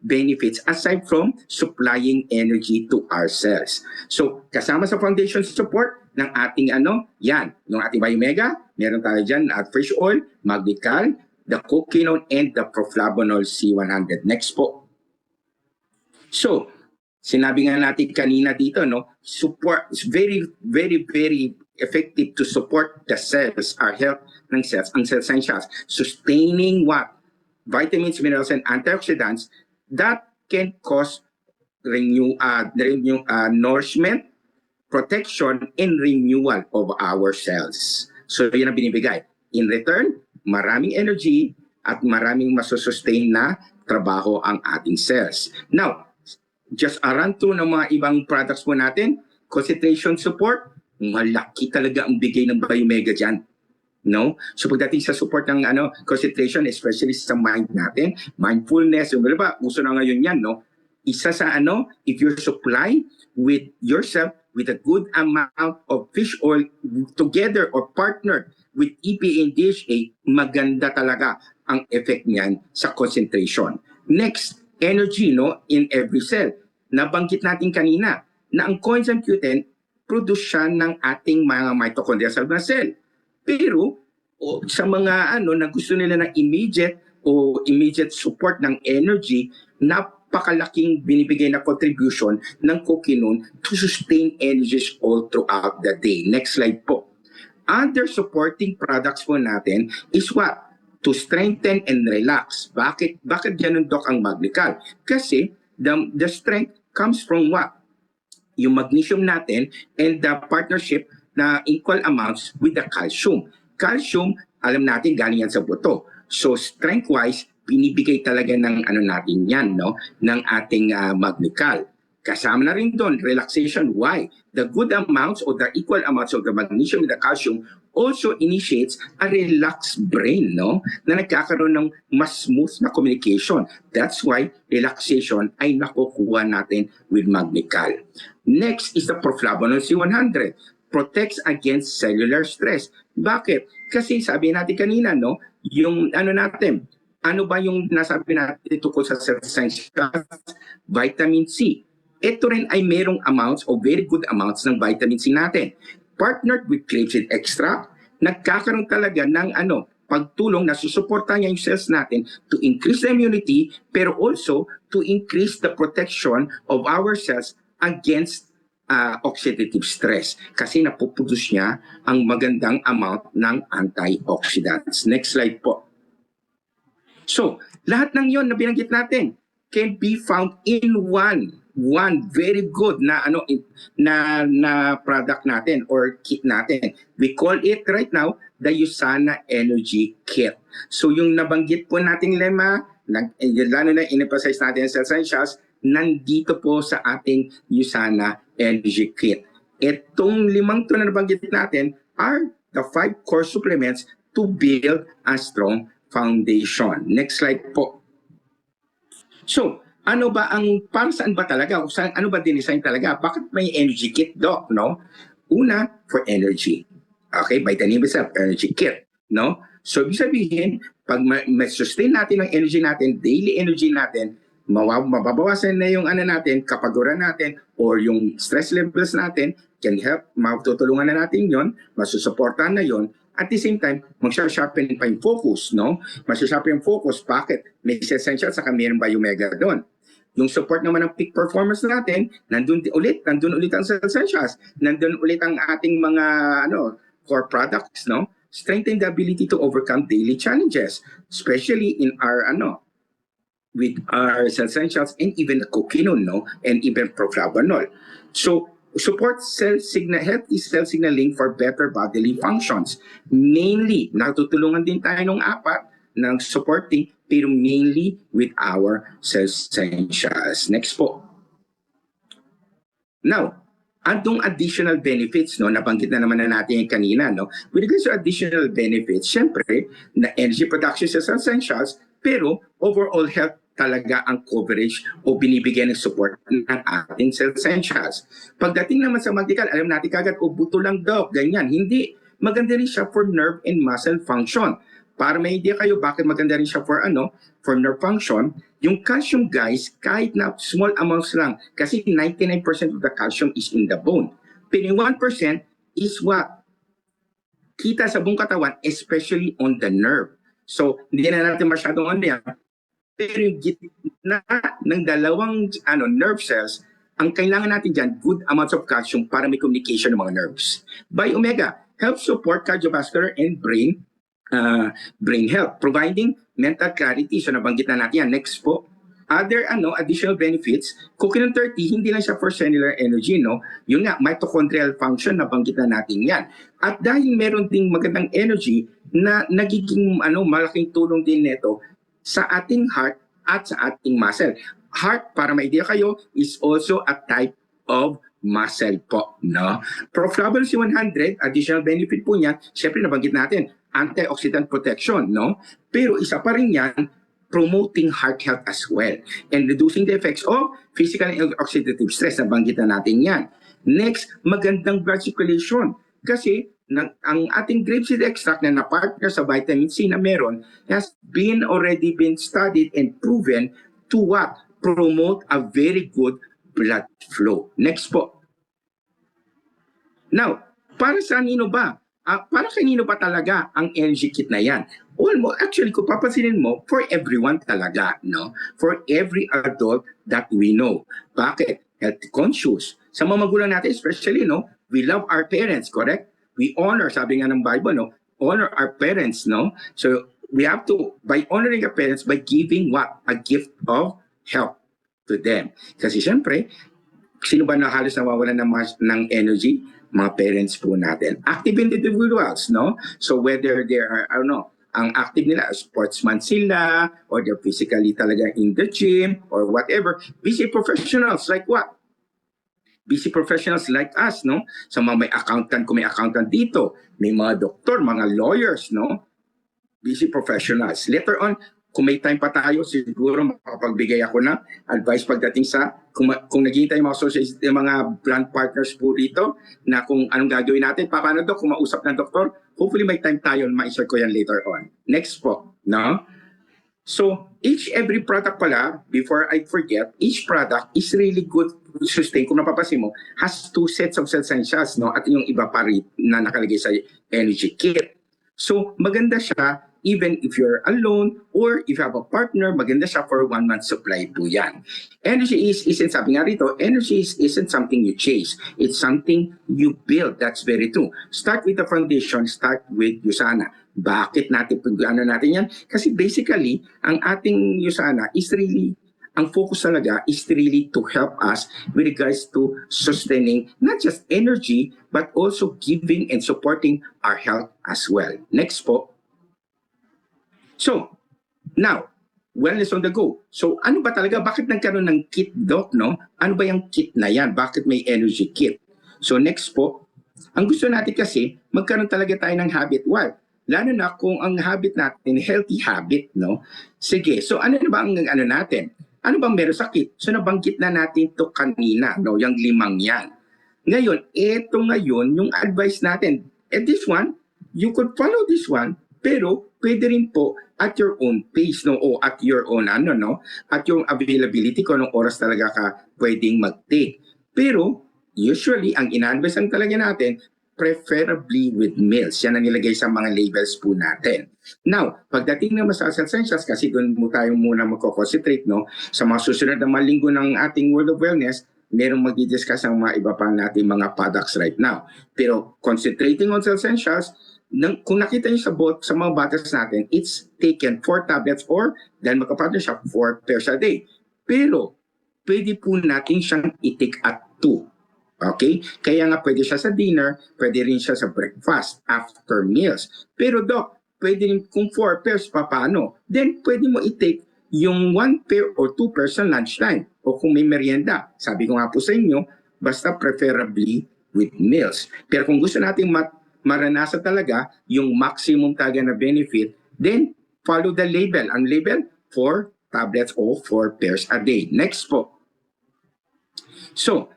benefits aside from supplying energy to our cells. So kasama sa foundation support ng ating yan, yung ating Biomega, meron tayo dyan at fish oil, Magnical, the coquinone, and the proflavonol C100. Next po. So, sinabi nga natin kanina dito, no, support is very, very, very effective to support the cells, our health ng cells, ang cell sciences, sustaining what? Vitamins, minerals, and antioxidants that can cause nourishment, protection, and renewal of our cells. So yun ang binibigay. In return, maraming energy at maraming masusustain na trabaho ang ating cells. Now, just a run through ng mga ibang products po natin. Concentration support, malaki talaga ang bigay ng Biomega dyan. No? So pagdating sa support ng concentration, especially sa mind natin, mindfulness, yung ba, uso na ngayon yan, no? Isa sa if you're supply with yourself with a good amount of fish oil together or partnered with EPA and DHA, maganda talaga ang effect niyan sa concentration. Next, energy, no, in every cell. Nabanggit natin kanina na ang coenzyme Q10 produce siya ng ating mga mitochondrial cell. Pero sa mga na gusto nila ng immediate support ng energy, napakalaking binibigay na contribution ng coquinone to sustain energies all throughout the day. Next slide po. Other supporting products po natin is what? To strengthen and relax. Bakit ganun, Doc, ang Magnical? Kasi the strength comes from what? Yung magnesium natin and the partnership na equal amounts with the calcium. Calcium, alam natin, galing yan sa buto. So strength-wise, binibigay talaga ng natin yan, no? Ng ating Magnical. Kasama na rin doon, relaxation. Why? The good amounts or the equal amounts of the magnesium and the calcium also initiates a relaxed brain, no? Na nagkakaroon ng mas smooth na communication. That's why relaxation ay nakukuha natin with Magnical. Next is the proflavonol C100. Protects against cellular stress. Bakit? Kasi sabi natin kanina, no? Yung natin, ano ba yung nasabi natin tungkol sa cell science? Vitamin C. Ito rin ay merong amounts o very good amounts ng vitamin C natin. Partnered with clay extract, nagkakaroon talaga ng pagtulong na susuporta niya yung cells natin to increase the immunity pero also to increase the protection of our cells against oxidative stress kasi napuproduce niya ang magandang amount ng antioxidants. Next slide po. So, lahat ng yon na binanggit natin can be found in one very good na product natin or kit natin. We call it right now the USANA Energy Kit. So yung nabanggit po nating lema, lalo na in-emphasize natin sa cell sciences, nandito po sa ating USANA Energy Kit. Itong 5 to na nabanggit natin are the 5 core supplements to build a strong foundation. Next slide po. So, ano ba ang, para saan ba talaga? Kung saan, ano ba dinesign talaga? Bakit may energy kit, Doc, no? Una, for energy. Okay, by the name itself, energy kit, no? So, ibig sabihin, pag ma-sustain natin ang energy natin, daily energy natin, mababawasan na yung ano natin, kapaguran natin, or yung stress levels natin, can help, matutulungan na natin yon, masusuportahan na yon. At the same time, magsasharpen pa yung focus, no? Magsasharpen yung focus, bakit? May essential sa mayroon ba yung mega doon? Yung support naman ng peak performance natin, nandun ulit ang essentials, nandun ulit ang ating mga core products, no? Strengthen the ability to overcome daily challenges, especially in our with our essentials and even the coquinol, no? And even proclavanol. So, support healthy cell signaling for better bodily functions. Mainly, natutulungan din tayo ng apat ng supporting, pero mainly with our essentials. Next po. Now, andong additional benefits, no, nabanggit na naman na natin kanina, no, with regards to additional benefits, syempre, na energy production sa essentials, pero overall health talaga ang coverage o binibigyan ng support ng ating essentials. Pagdating naman sa medical, alam natin kagad, buto lang daw, ganyan. Hindi. Maganda rin siya for nerve and muscle function. Para may idea kayo bakit maganda rin siya for for nerve function, yung calcium guys, kahit na small amounts lang, kasi 99% of the calcium is in the bone. Pero 1% is what? Kita sa buong katawan, especially on the nerve. So, hindi na natin masyadong yan. Pero yung gitna ng dalawang nerve cells, ang kailangan natin dyan, good amounts of calcium para may communication ng mga nerves. By Omega, helps support cardiovascular and brain health, providing mental clarity. So nabanggit na natin yan. Next po. Other additional benefits, Coquinol 30, hindi lang siya for cellular energy, no? Yun nga, mitochondrial function, nabanggit na natin yan. At dahil meron ding magandang energy na nagiging malaking tulong din nito sa ating heart at sa ating muscle. Heart, para ma-idea kayo, is also a type of muscle po, no? Proflavol C100, additional benefit po niya, syempre nabanggit natin, antioxidant protection, no? Pero isa pa rin yan, promoting heart health as well and reducing the effects of physical and oxidative stress, nabanggit na natin yan. Next, magandang blood circulation kasi ang ating grapeseed extract na na-partner sa vitamin C na meron has already been studied and proven to what? Promote a very good blood flow. Next po. Now, para sa kanino ba? Para kanino ba talaga ang energy kit na yan? Well, actually, kung papansinin mo, for everyone talaga, no? For every adult that we know. Bakit? Health conscious. Sa mga magulang natin, especially, no? We love our parents, correct? We honor, sabi nga ng Bible, no? Honor our parents, no? So, we have to, by honoring our parents, by giving what? A gift of health to them. Kasi syempre, sino ba na halos nawawalan ng energy? Mga parents po natin. Active individuals, no? So whether they are, I don't know, ang active nila, sportsman sila, or they're physically talaga in the gym, or whatever. Busy professionals, like what? Busy professionals like us, no? So may accountant, kung may accountant dito, may mga doktor, mga lawyers, no? Busy professionals. Later on, kung may time pa tayo, siguro makapagbigay ako ng advice pagdating sa kung naghihintay mga associates, mga brand partners po dito na kung anong gagawin natin. Paano kung mausap ng doktor? Hopefully may time tayo, ma-share ko yan later on. Next po, no? So, every product pala, before I forget, each product is really good to sustain. Kung napapasin mo, has 2 sets of essentials, no? At yung iba pa rin na nakalagay sa energy kit. So, maganda siya even if you're alone or if you have a partner, maganda siya for 1 month supply po yan. Energy isn't sabi nga rito, energy isn't something you chase. It's something you build. That's very true. Start with the foundation, start with USANA. Bakit natin natin yan? Kasi basically, ang ating USANA is really, ang focus talaga is really to help us with regards to sustaining not just energy, but also giving and supporting our health as well. Next po. So, now, wellness on the go. So, ano ba talaga? Bakit nagkaroon ng kit, Doc, no? Ano ba yung kit na yan? Bakit may energy kit? So, next po, ang gusto natin kasi, magkaroon talaga tayo ng habit. Why? Lalo na kung ang habit natin, healthy habit, no? Sige, so ano na ba ang natin? ano bang meron sakit? So nabanggit na natin to kanina, no, yung 5 yan. Ngayon, ito ngayon yung advice natin. And this one, you could follow this one, pero pwede rin po at your own pace, no, o at your own at yung availability kung anong oras talaga ka pwedeng mag-take. Pero usually ang ina-advise lang talaga natin, preferably with meals. Yan ang nilagay sa mga labels po natin. Now, pagdating naman sa essentials, kasi doon mo tayo muna magko-concentrate, no, sa mga susunod na mga linggo ng ating World of Wellness, merong mag-discuss ang mga iba pa natin mga products right now. Pero concentrating on essentials, kung nakita niyo sa mga bottles natin, it's taken 4 tablets or dahil magkapartner siya 4 pairs a day. Pero pwede po natin siyang i-take at 2. Okay? Kaya nga pwede siya sa dinner, pwede rin siya sa breakfast, after meals. Pero Doc, pwede rin kung 4 pairs, paano? Then pwede mo i-take yung 1 pair or 2 pairs sa lunchtime o kung may merienda. Sabi ko nga po sa inyo, basta preferably with meals. Pero kung gusto natin maranasan talaga yung maximum talaga na benefit, then follow the label. Ang label, 4 tablets o 4 pairs a day. Next po. So,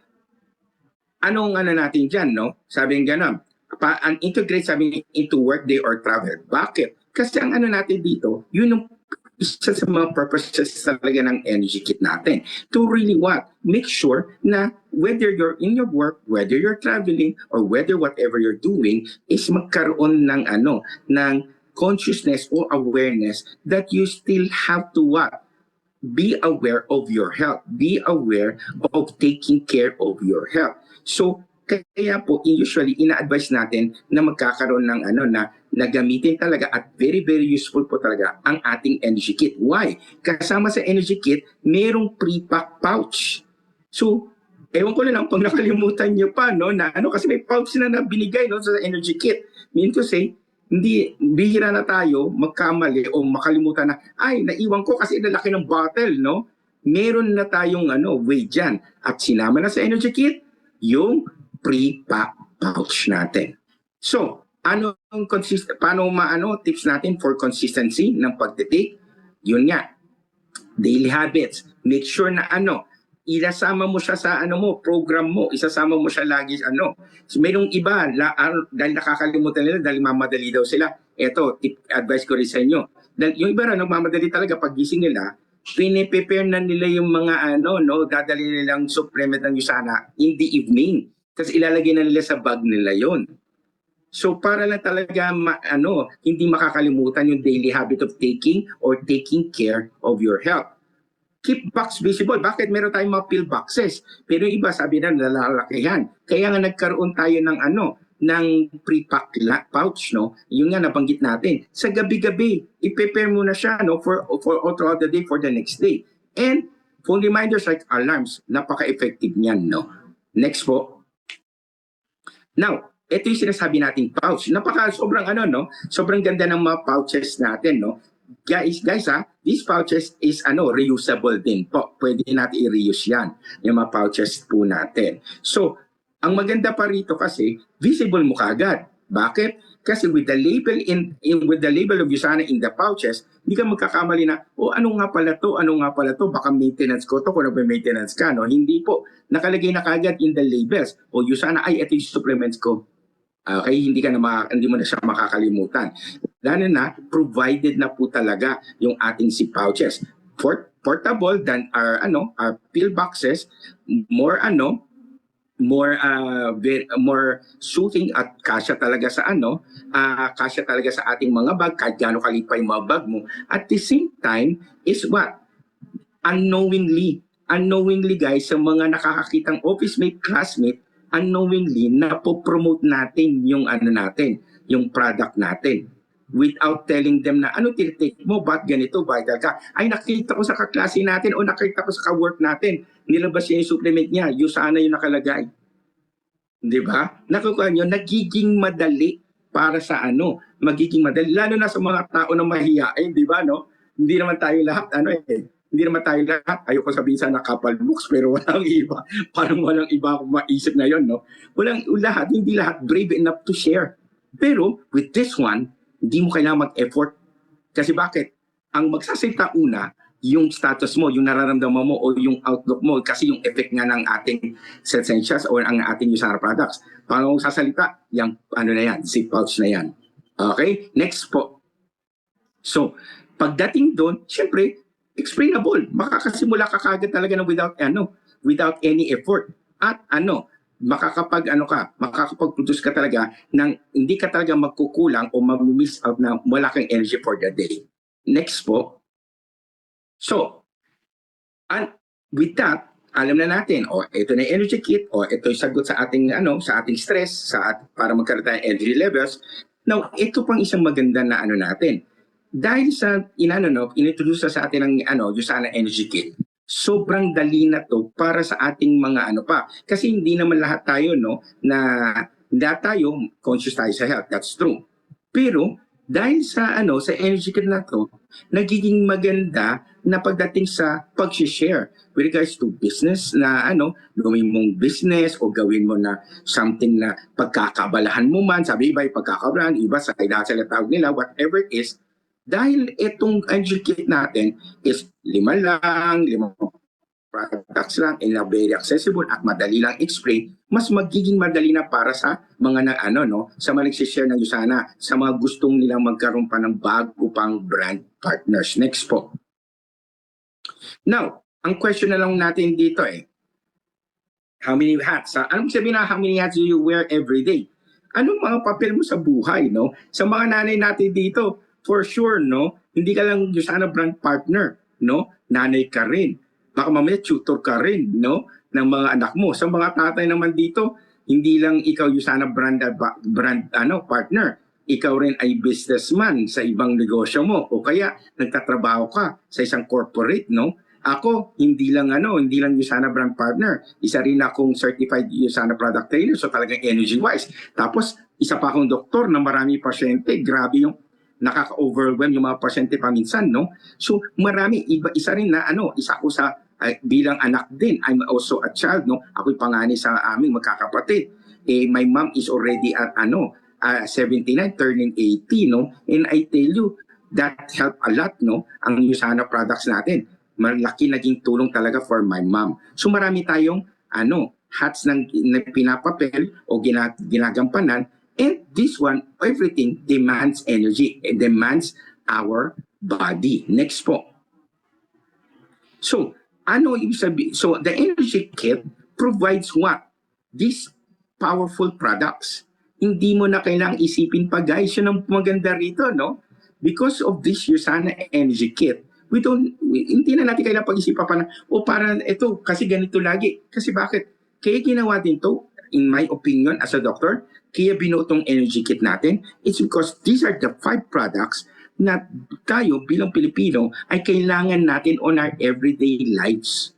anong natin dyan, no? Sabi ng gano'n, integrate sabi into workday or travel. Bakit? Kasi ang natin dito, yun yung isa sa mga purposes talaga ng energy kit natin. To really what? Make sure na whether you're in your work, whether you're traveling, or whether whatever you're doing, is magkaroon ng ng consciousness or awareness that you still have to what? Be aware of your health. Be aware of taking care of your health. So, kaya po, usually, ina-advise natin na magkakaroon ng na gamitin talaga at very, very useful po talaga ang ating energy kit. Why? Kasama sa energy kit, merong pre-pack pouch. So, ewan ko na lang pag nakalimutan nyo pa, no, na kasi may pouch na binigay no, sa energy kit. Mean to say, hindi, bihira na tayo magkamali o makalimutan na, ay, naiwan ko kasi nalaki ng bottle, no? Meron na tayong way dyan. At sinama na sa energy kit, yung pre-pack pouch natin. So, paano tips natin for consistency ng pagtitake? Yun nga, daily habits. Make sure na ilasama mo siya sa program mo, isasama mo siya lagi So, mayroong iba, dahil nakakalimutan nila, dahil mamadali daw sila. Ito, advice ko rin sa inyo. Dahil yung iba nagmamadali talaga pag gising nila, piniprepare na nila yung mga dadali nilang supplement ng Usana in the evening. Kasi ilalagay na nila sa bag nila yon. So para lang talaga hindi makakalimutan yung daily habit of taking or taking care of your health. Keep box visible. Bakit meron tayong mga pill boxes? Pero yung iba sabi na nalalakihan. Kaya nga nagkaroon tayo ng ng pre-pack pouch, no? Yung nga nabanggit natin. Sa gabi-gabi, i-prepare mo na siya for all throughout the day for the next day. And phone reminders like alarms, napaka-effective niyan, no? Next po. Now, ito yung sinasabi nating pouch. Sobrang sobrang ganda ng mga pouches natin, no? Guys, these pouches is reusable din po. Pwede natin i-reuse yan, yung mga pouches po natin. So, ang maganda pa rito kasi, visible mo kaagad. Bakit? Kasi with the label of Usana in the pouches, hindi ka magkakamali na, ano nga pala to, baka maintenance ko to, kung maintenance ka, no? Hindi po. Nakalagay na kaagad in the labels. Usana, ito yung supplements ko. Okay, hindi mo na siya makakalimutan. Lalo na, provided na po talaga yung ating si pouches. Portable than our pill boxes, more soothing at kasya talaga sa ating mga bag, kahit gaano kalipay yung mga bag mo. At the same time is what? Unknowingly guys, sa mga nakakakitang office mate, classmate, unknowingly napopromote natin yung yung product natin without telling them na tinitake mo, ba't ganito, vital ka. Ay, nakita ko sa kaklase natin o nakita ko sa ka-work natin, nilabas niya yung supplement niya, Usana yung nakalagay. Di ba? Nakukuha nyo, nagiging madali para sa magiging madali, lalo na sa mga tao na mahihain, di ba, no? Hindi naman tayo lahat, hindi naman tayo lahat, ayoko sabihin sana couple books, pero walang iba. Parang walang iba akong maisip na yun, no? Hindi lahat brave enough to share. Pero with this one, hindi mo kailangan mag-effort. Kasi bakit? Ang magsasalita una yung status mo, yung nararamdaman mo o yung outlook mo kasi yung effect nga ng ating essentials o ang ating USANA products. Paano sasalita? Yung ano na yan, zip pouch na yan. Okay? Next po. So, pagdating doon, syempre, explainable. Makakasimula ka kagad talaga ng without any effort. At makakapag-produce ka talaga ng hindi ka talaga magkukulang o mag-miss out na wala kang energy for the day. Next po. So, and with that, alam na natin, ito na yung energy kit, ito yung sagot sa ating sa ating stress, para magkaroon tayo ng energy levels. Now, ito pang isang maganda na natin. Dahil sa inintroduce sa atin ng USANA Energy Kit, sobrang dali na to para sa ating mga kasi hindi naman lahat tayo na tayo conscious tayo sa health, that's true. Pero dahil sa sa energy kit na to, nagiging maganda na pagdating sa pag-share with regards to business na gawin mong business o gawin mo na something na pagkakabalahan mo man, sabi iba pagkakabalahan, iba sa kaya sila tawag nila, whatever it is, dahil itong energy kit natin is 5 products lang, and very accessible at madali lang explain, mas magiging madali na para sa mga sa mga nagsishare ng USANA, sa mga gustong nilang magkaroon pa ng bago pang brand partners. Next po. Now, ang question na lang natin dito how many hats? Anong sabihin na how many hats do you wear every day? Anong mga papel mo sa buhay, Sa mga nanay natin dito, for sure, hindi ka lang USANA brand partner, Nanay ka rin. Baka mamaya tutor ka rin, ng mga anak mo. Sa mga tatay naman dito, hindi lang ikaw USANA brand partner. Ikaw rin ay businessman sa ibang negosyo mo o kaya nagtatrabaho ka sa isang corporate, Ako, hindi lang USANA brand partner. Isa rin akong certified USANA product trainer, so talagang energy-wise. Tapos, isa pa akong doktor na marami pasyente. Grabe yung nakaka-overwhelm yung mga pasyente paminsan, So, marami. Isa rin na, isa ko sa bilang anak din. I'm also a child, Ako'y panganay sa aming magkakapatid. My mom is already at 79, turning 80, And I tell you, that helped a lot, Ang USANA products natin. Malaki naging tulong talaga for my mom. So marami tayong hats na pinapapel o ginagampanan. And this one, everything demands energy. It demands our body. Next po. So, ibig sabihin? So, the energy kit provides what? These powerful products. Hindi mo na kailangang isipin pa, guys. Yun ang maganda rito, Because of this USANA energy kit, hindi na natin kailangang pag-isipan pa na, parang ito, kasi ganito lagi. Kasi bakit? Kaya ginawa din to, in my opinion, as a doctor, kaya binuo tong energy kit natin, it's because these are the 5 products na tayo bilang Pilipino ay kailangan natin on our everyday lives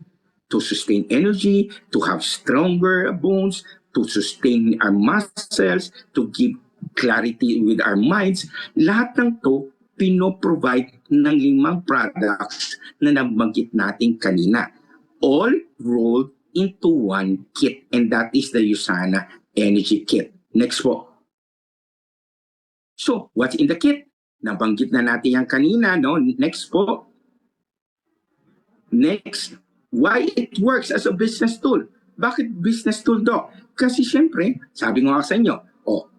to sustain energy, to have stronger bones, to sustain our muscles, to give clarity with our minds. Lahat ng to pinoprovide ng 5 products na nabanggit natin kanina. All rolled into one kit, and that is the USANA Energy Kit. Next po. So, what's in the kit? Nabanggit na natin yan kanina, Next po. Next, why it works as a business tool. Bakit business tool, Doc? Kasi syempre, sabi ko nga sa inyo,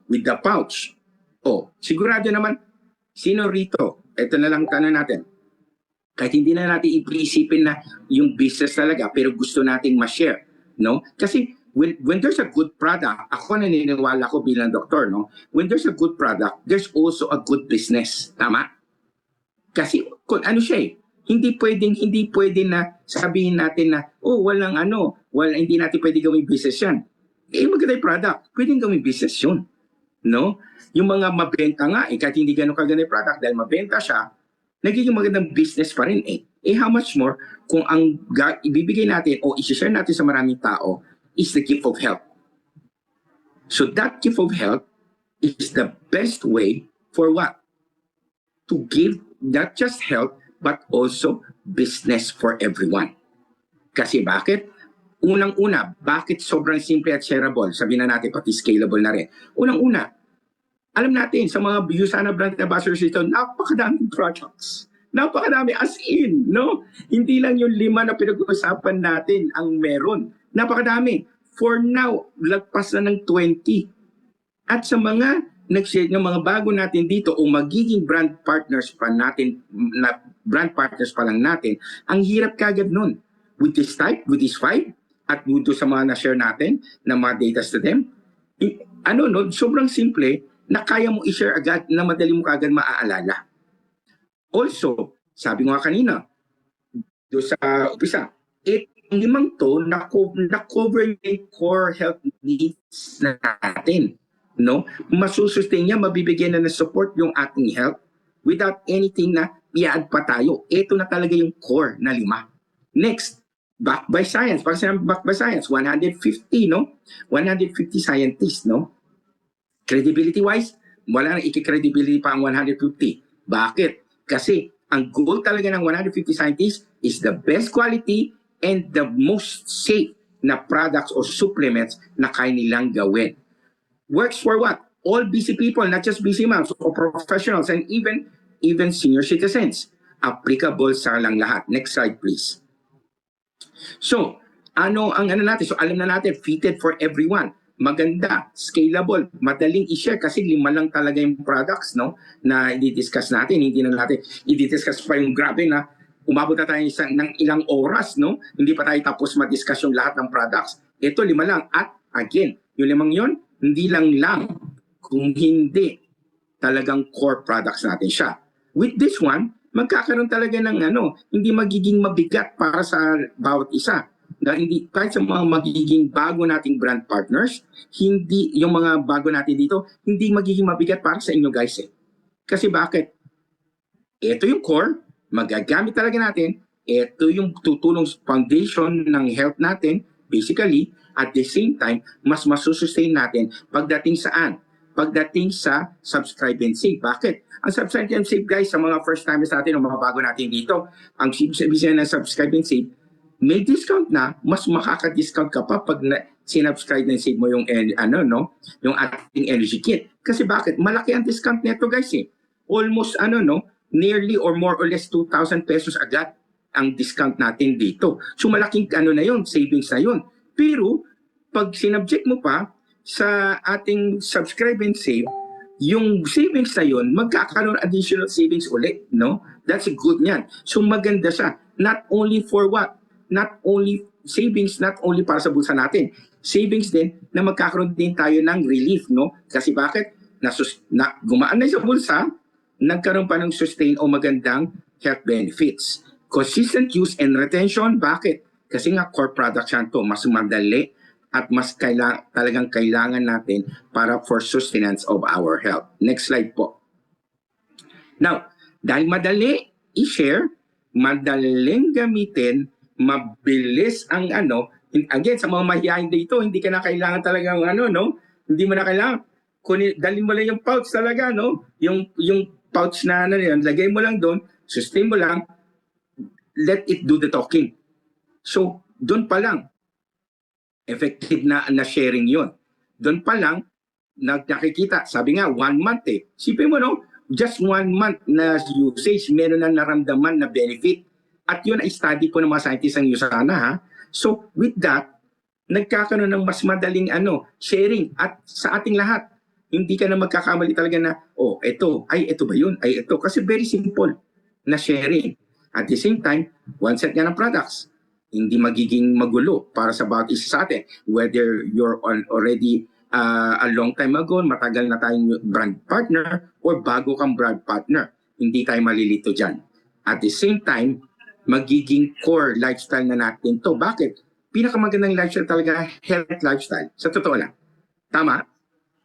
with the pouch. Sigurado naman, sino rito? Ito na lang tanong natin. Kahit hindi na natin iisipin na yung business talaga, pero gusto nating ma-share, Kasi when there's a good product, ako naniniwala ko bilang doktor, When there's a good product, there's also a good business. Tama? Kasi kung siya hindi pwede na sabihin natin na, hindi natin pwede gawing business yan. Maganda yung product, pwedeng gawing business yun. Yung mga mabenta nga, kahit hindi ganun kaganda yung product, dahil mabenta siya, nagiging magandang business pa rin how much more kung ang ibibigay natin o isi-share natin sa maraming tao is the gift of health. So that gift of health is the best way for what? To give not just health but also business for everyone. Kasi bakit? Unang-una, bakit sobrang simple at shareable? Sabihin na natin pati scalable na rin. Unang-una, alam natin sa mga USANA brand ambassadors ito, napakadaming products. Napakadami, as in, no? Hindi lang yung 5 na pinag-uusapan natin ang meron. Napakadami. For now, lagpas na ng 20. At sa mga nag-share ng mga bago natin dito o magiging brand partners pa natin, na brand partners pa lang natin, ang hirap kagad nun. With this type, with this 5, at dito sa mga na-share natin, na mga data to them, sobrang simple na kaya mo i-share agad na madali mo kagad maaalala. Also, sabi ko nga kanina, doon sa umpisa, itong 5 to, na-cover yung core health needs natin. No? Masusustain niya, mabibigyan na ng support yung ating health without anything na i-add pa tayo. Ito na talaga yung core na 5. Next, backed by science. Pag sinabi backed by science, 150, no? 150 scientists, no? Credibility-wise, wala nang iki-credibility pa ang 150. Bakit? Kasi ang goal talaga ng 150 scientists is the best quality and the most safe na products or supplements na kaya nilang gawin. Works for what? All busy people, not just busy moms or professionals, and even senior citizens. Applicable sa lang lahat. Next slide, please. So, ano ang natin? So, alam na natin, fitted for everyone. Maganda, scalable, madaling i-share kasi 5 lang talaga yung products, no, na i-discuss natin. Hindi na natin i-discuss pa yung grabe na umabot na tayo ng ilang oras, no? Hindi pa tayo tapos ma-discuss yung lahat ng products. Ito 5 lang. At again, yung 5 yon, hindi lang kung hindi talagang core products natin siya. With this one, magkakaroon talaga ng hindi magiging mabigat para sa bawat isa. Na hindi, kahit sa mga magiging bago nating brand partners, hindi yung mga bago natin dito, hindi magiging mabigat para sa inyo guys eh. Kasi bakit? Ito yung core, magagamit talaga natin, ito yung tutulong foundation ng health natin, basically, at the same time, mas masusustain natin pagdating saan? Pagdating sa subscribe and save. Bakit? Ang subscribe and save guys, sa mga first timers natin o mga bago natin dito, ang sabihin ng subscribe and save, may discount na, mas makaka-discount ka pa pag sinubscribe and save mo yung yung ating energy kit. Kasi bakit? Malaki ang discount nito guys eh. Almost nearly or more or less 2,000 pesos agad ang discount natin dito. So malaking na yun, savings na yun. Pero pag sinubject mo pa sa ating subscribe and save, yung savings na yun, magkakaroon additional savings ulit, no? That's good niyan. So maganda siya. Not only for what? Not only savings, not only para sa bulsa natin. Savings din na magkakaroon din tayo ng relief, no? Kasi bakit? Gumaan na sa bulsa, nagkaroon pa ng sustain o magandang health benefits. Consistent use and retention, bakit? Kasi nga core product yan to, mas madali at mas talagang kailangan natin para for sustenance of our health. Next slide po. Now, dahil madali i-share, madaling gamitin, mabilis ang again, sa mga mahihayin dito, hindi ka na kailangan talagang hindi mo na kailangan. Dalhin mo lang yung pouch talaga, no? Yung pouch na yan, lagay mo lang doon, sustain mo lang, let it do the talking. So, doon pa lang, effective na sharing yun. Doon pa lang, nakikita, sabi nga, 1 month eh. Sipin mo, no? Just 1 month na usage, meron na naramdaman na benefit. At yun ay study po ng mga scientists ang USANA, ha? So, with that, nagkakaroon ng mas madaling sharing at sa ating lahat. Hindi ka na magkakamali talaga na, ito ba yun? Ay, ito. Kasi very simple na sharing. At the same time, one set nga ng products. Hindi magiging magulo para sa bawat isa sa atin. Whether you're already a long time ago, matagal na tayong brand partner, or bago kang brand partner. Hindi tayo malilito dyan. At the same time, magiging core lifestyle na natin to. Bakit? Pinakamagandang lifestyle talaga, health lifestyle. Sa totoo lang. Tama?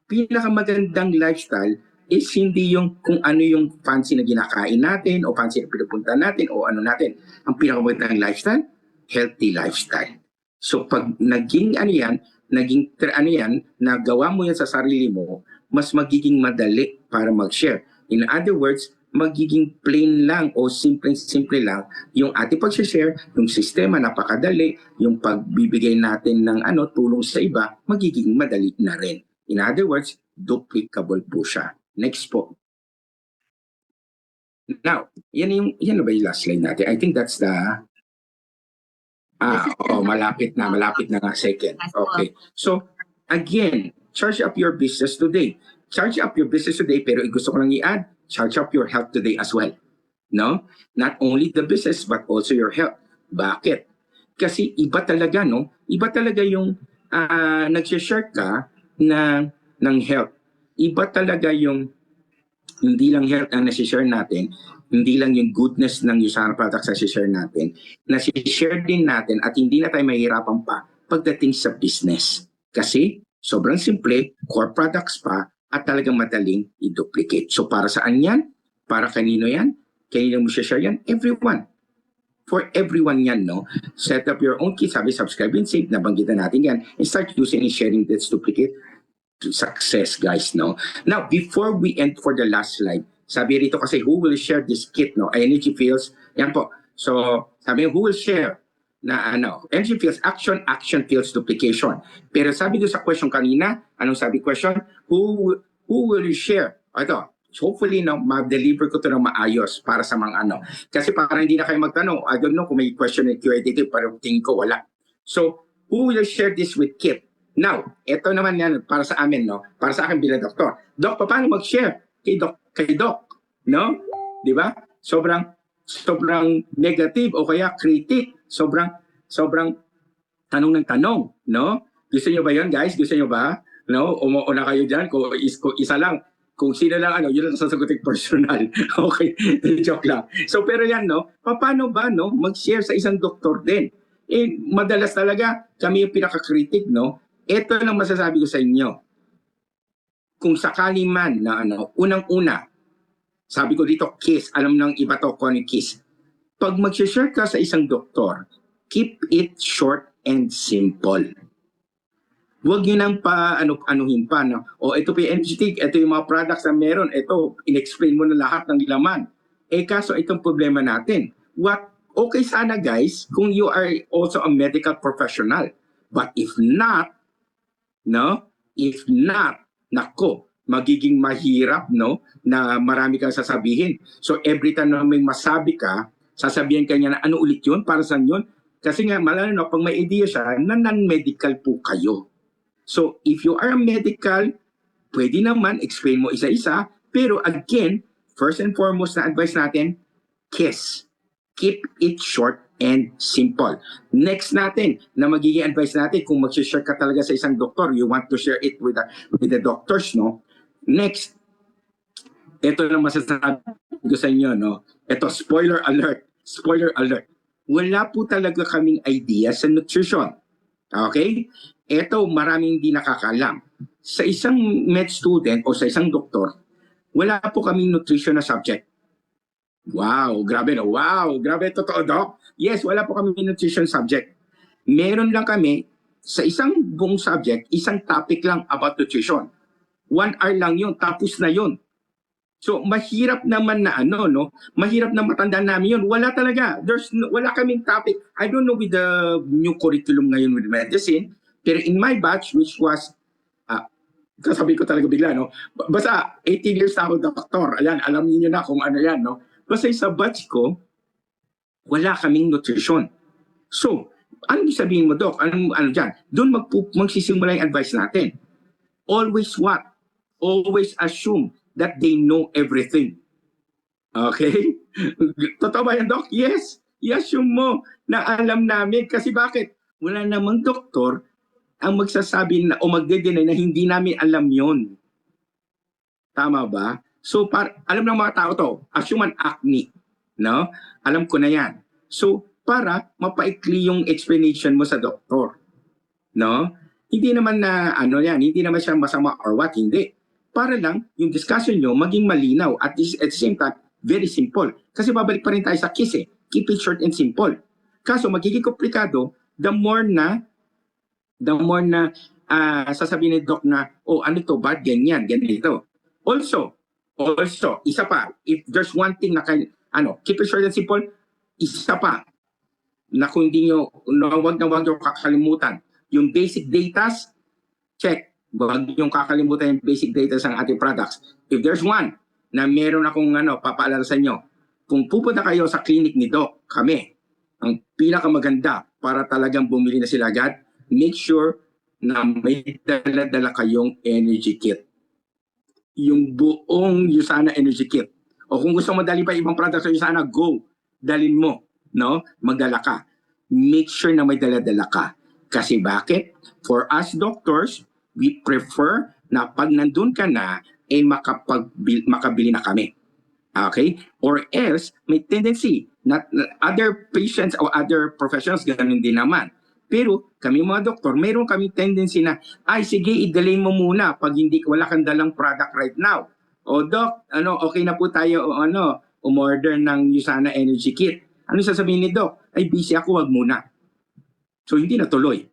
Pinakamagandang lifestyle is hindi yung kung ano yung fancy na ginakain natin o fancy na pinupunta natin o ano natin. Ang pinakamagandang lifestyle, healthy lifestyle. So pag naging nagawa mo yan sa sarili mo, mas magiging madali para mag-share. In other words, magiging plain lang o simple lang yung ating pag-share, yung sistema napakadali, yung pagbibigay natin ng tulong sa iba, magiging madali na rin. In other words, duplicable po siya. Next po. Now, yan na ba yung last slide natin? I think that's the malapit na nga second. Okay. So, again, charge up your business today. Charge up your business today, pero gusto ko lang i-add, charge up your health today as well. No? Not only the business, but also your health. Bakit? Kasi iba talaga, no? Iba talaga yung nag-share ka ng health. Iba talaga yung hindi lang health ang nasi-share natin, hindi lang yung goodness ng Usana products na share natin, nasi-share din natin at hindi na tayo mahirapan pa pagdating sa business. Kasi sobrang simple, core products pa at talagang madaling i-duplicate. So para saan yan? Para kanino yan? Kanino mo share yan? Everyone. For everyone yan, no? Set up your own kit, sabi subscribe and save, nabanggitan natin yan, and start using and sharing this duplicate to success, guys, no? Now, before we end for the last slide, sabi rito kasi, who will share this kit, no? Energy Fields, yan po. So, sabi who will share na Energy Fields, action fields duplication. Pero sabi doon sa question kanina, anong sabi question? Who will share? Ito, hopefully, no, ma-deliver ko ito ng maayos para sa mga Kasi para hindi na kayo magtanong, I don't know kung may question and Q&A dito, pero tingin ko wala. So, who will share this with Kit? Now, ito naman yan para sa amin, no? Para sa akin bilang doktor. Doc, paano mag-share kay Doc? No? Di ba? Sobrang negative o kaya critic. Sobrang tanong ng tanong, no? Gusto niyo ba 'yon, guys? Gusto niyo ba? No? Una kayo diyan kung isa lang. Kung sino lang yun ang sasagutin personal. Okay, joke lang. So pero yan, no? Paano ba, no? Mag-share sa isang doktor din. Madalas talaga kami yung pinaka-critic, no? Ito lang masasabi ko sa inyo. Kung sakali man na unang-una, sabi ko dito, kiss, alam ng iba to kung ano kiss. Pag mag-share ka sa isang doktor, keep it short and simple. Huwag nyo nang anuhin pa. No? O ito po yung energy, ito yung mga products na meron, ito, in-explain mo na lahat ng laman. Kaso itong problema natin. Okay sana guys, kung you are also a medical professional. But if not, nako, magiging mahirap, no, na marami kang sasabihin. So every time na may masabi ka, sasabihin ka niya na ano ulit yun, para saan yun? Kasi nga, malalo na, pag may idea siya, na non-medical po kayo. So if you are a medical, pwede naman, explain mo isa-isa, pero again, first and foremost na advice natin, kiss. Keep it short and simple. Next natin, na magiging advice natin, kung mag-share ka talaga sa isang doktor, you want to share it with the doctors, no? Next, ito lang masasabi ko sa inyo, no? Ito, spoiler alert. Wala po talaga kaming idea sa nutrition. Okay? Ito, maraming hindi nakakalam. Sa isang med student o sa isang doktor, wala po kaming nutrition na subject. Wow, grabe no. Wow, grabe, totoo, Doc. Yes, wala po kami nutrition subject. Meron lang kami, sa isang buong subject, isang topic lang about nutrition. 1 hour lang yun, tapos na yun. So, mahirap naman na mahirap na matandaan namin yun. Wala talaga. Wala kaming topic. I don't know with the new curriculum ngayon with medicine, pero in my batch, which was, kasabi ko talaga bigla, no? Basta 18 years na ako doktor. Ayan, alam niyo na kung ano yan, no? Basta sa batch ko, wala kaming nutrition. So, ano sabihin mo, Doc? Ano dyan? Doon magsisimula yung advice natin. Always what? Always assume that they know everything. Okay? Totoo ba yan, Doc? Yes. I-assume mo na alam namin. Kasi bakit? Wala namang doktor ang magsasabi na o magde-deny na hindi namin alam yon. Tama ba? So, alam ng mga tao to, assume an acne. No? Alam ko na yan. So, para mapaikli yung explanation mo sa doktor. No? Hindi naman na, hindi naman siya masama or what, hindi. Para lang, yung discussion nyo maging malinaw at the same time, very simple. Kasi babalik pa rin tayo sa kiss eh. Keep it short and simple. Kaso, magiging komplikado, the more na sasabihin ni Doc na, ano to, bad, ganyan, ganito. Also, isa pa, if there's one thing na keep it short and simple, isa pa, na kung hindi nyo, wag nyo kakalimutan. Yung basic data, check. Wag yung kakalimutan yung basic data ng ating products. If there's one na meron akong papaalala sa inyo, kung pupunta kayo sa clinic ni Doc, kami, ang pinakamaganda para talagang bumili na sila agad, make sure na may dala-dala kayong energy kit. Yung buong USANA energy kit. O kung gusto mo dali pa ibang product sa USANA, go. Dalin mo. No? Magdala ka. Make sure na may dala-dala ka. Kasi bakit? For us doctors, we prefer na pag nandun ka na, makabili na kami. Okay? Or else, may tendency na other patients or other professionals ganun din naman. Pero kami mga doktor, mayroon kami tendency na, ay sige, i-delay mo muna pag hindi wala kang dalang product right now. O doc, okay na po tayo umorder ng USANA Energy Kit. Ano sasabihin ni doc? Ay busy ako, wag muna. So hindi natuloy.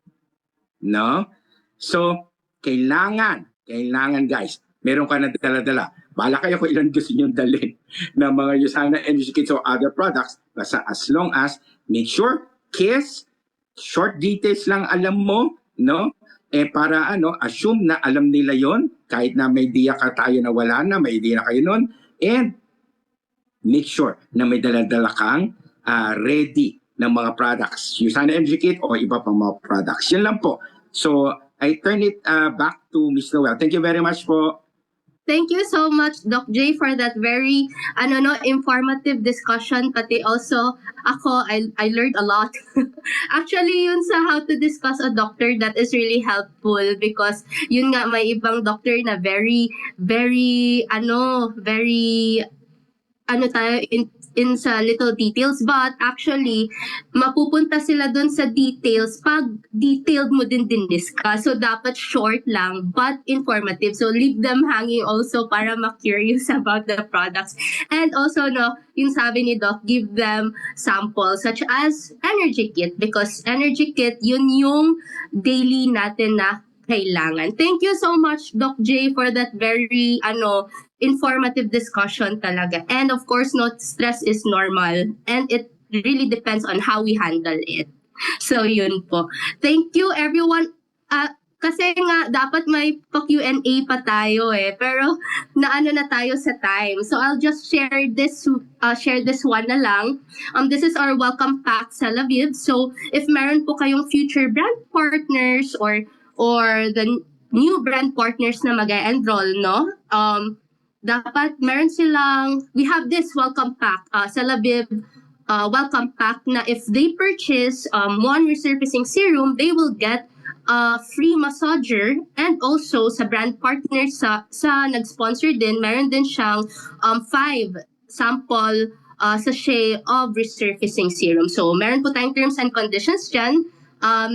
No? So kailangan guys, meron ka na dala-dala. Bahala kayo kung ilan gusto nyo dalhin ng mga USANA Energy Kits or other products. Basta as long as make sure, short details lang alam mo, no? Para assume na alam nila yon kahit na may idea ka tayo na wala na, may idea na kayo nun. And make sure na may dala-dala kang ready ng mga products. USANA Energy Kit o iba pang mga products. Yan lang po. So, I turn it back to Ms. Noel. Thank you very much po. Thank you so much, Doc J, for that very informative discussion. Pati also, I learned a lot. Actually, yun sa how to discuss a doctor, that is really helpful because yun nga, may ibang doctor na very tayo in sa little details, but actually mapupunta sila dun sa details pag detailed mo din discuss. So dapat short lang but informative, so leave them hanging also para ma-curious about the products. And also yung sabi ni Doc, give them samples such as energy kit because energy kit yun yung daily natin na kailangan. Thank you so much, Doc J, for that very informative discussion talaga. And of course, stress is normal and it really depends on how we handle it. So yun po. Thank you everyone. Kasi nga dapat may pa-Q&A pa tayo pero na tayo sa time. So I'll just share this one na lang. This is our welcome pack sa Lviv. So if meron po kayong future brand partners or the new brand partners na mag-enroll, dapat meron silang, we have this welcome pack sa Lviv welcome pack na if they purchase one resurfacing serum, they will get a free massager. And also sa brand partners sa nag-sponsor din, meron din siyang 5 sample sachet of resurfacing serum. So meron po tayong terms and conditions dyan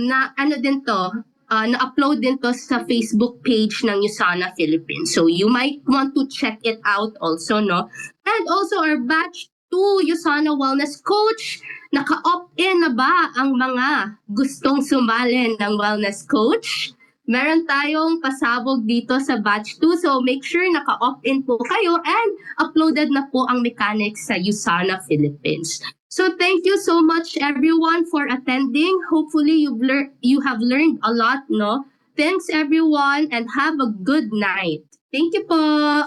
na din to, na-upload din to sa Facebook page ng USANA Philippines. So you might want to check it out also, And also our batch 2 USANA Wellness Coach, naka-opt-in na ba ang mga gustong sumali ng Wellness Coach? Meron tayong pasabog dito sa batch 2, so make sure naka-opt-in po kayo and uploaded na po ang mechanics sa USANA Philippines. So thank you so much everyone for attending. Hopefully you have learned a lot, Thanks everyone and have a good night. Thank you po.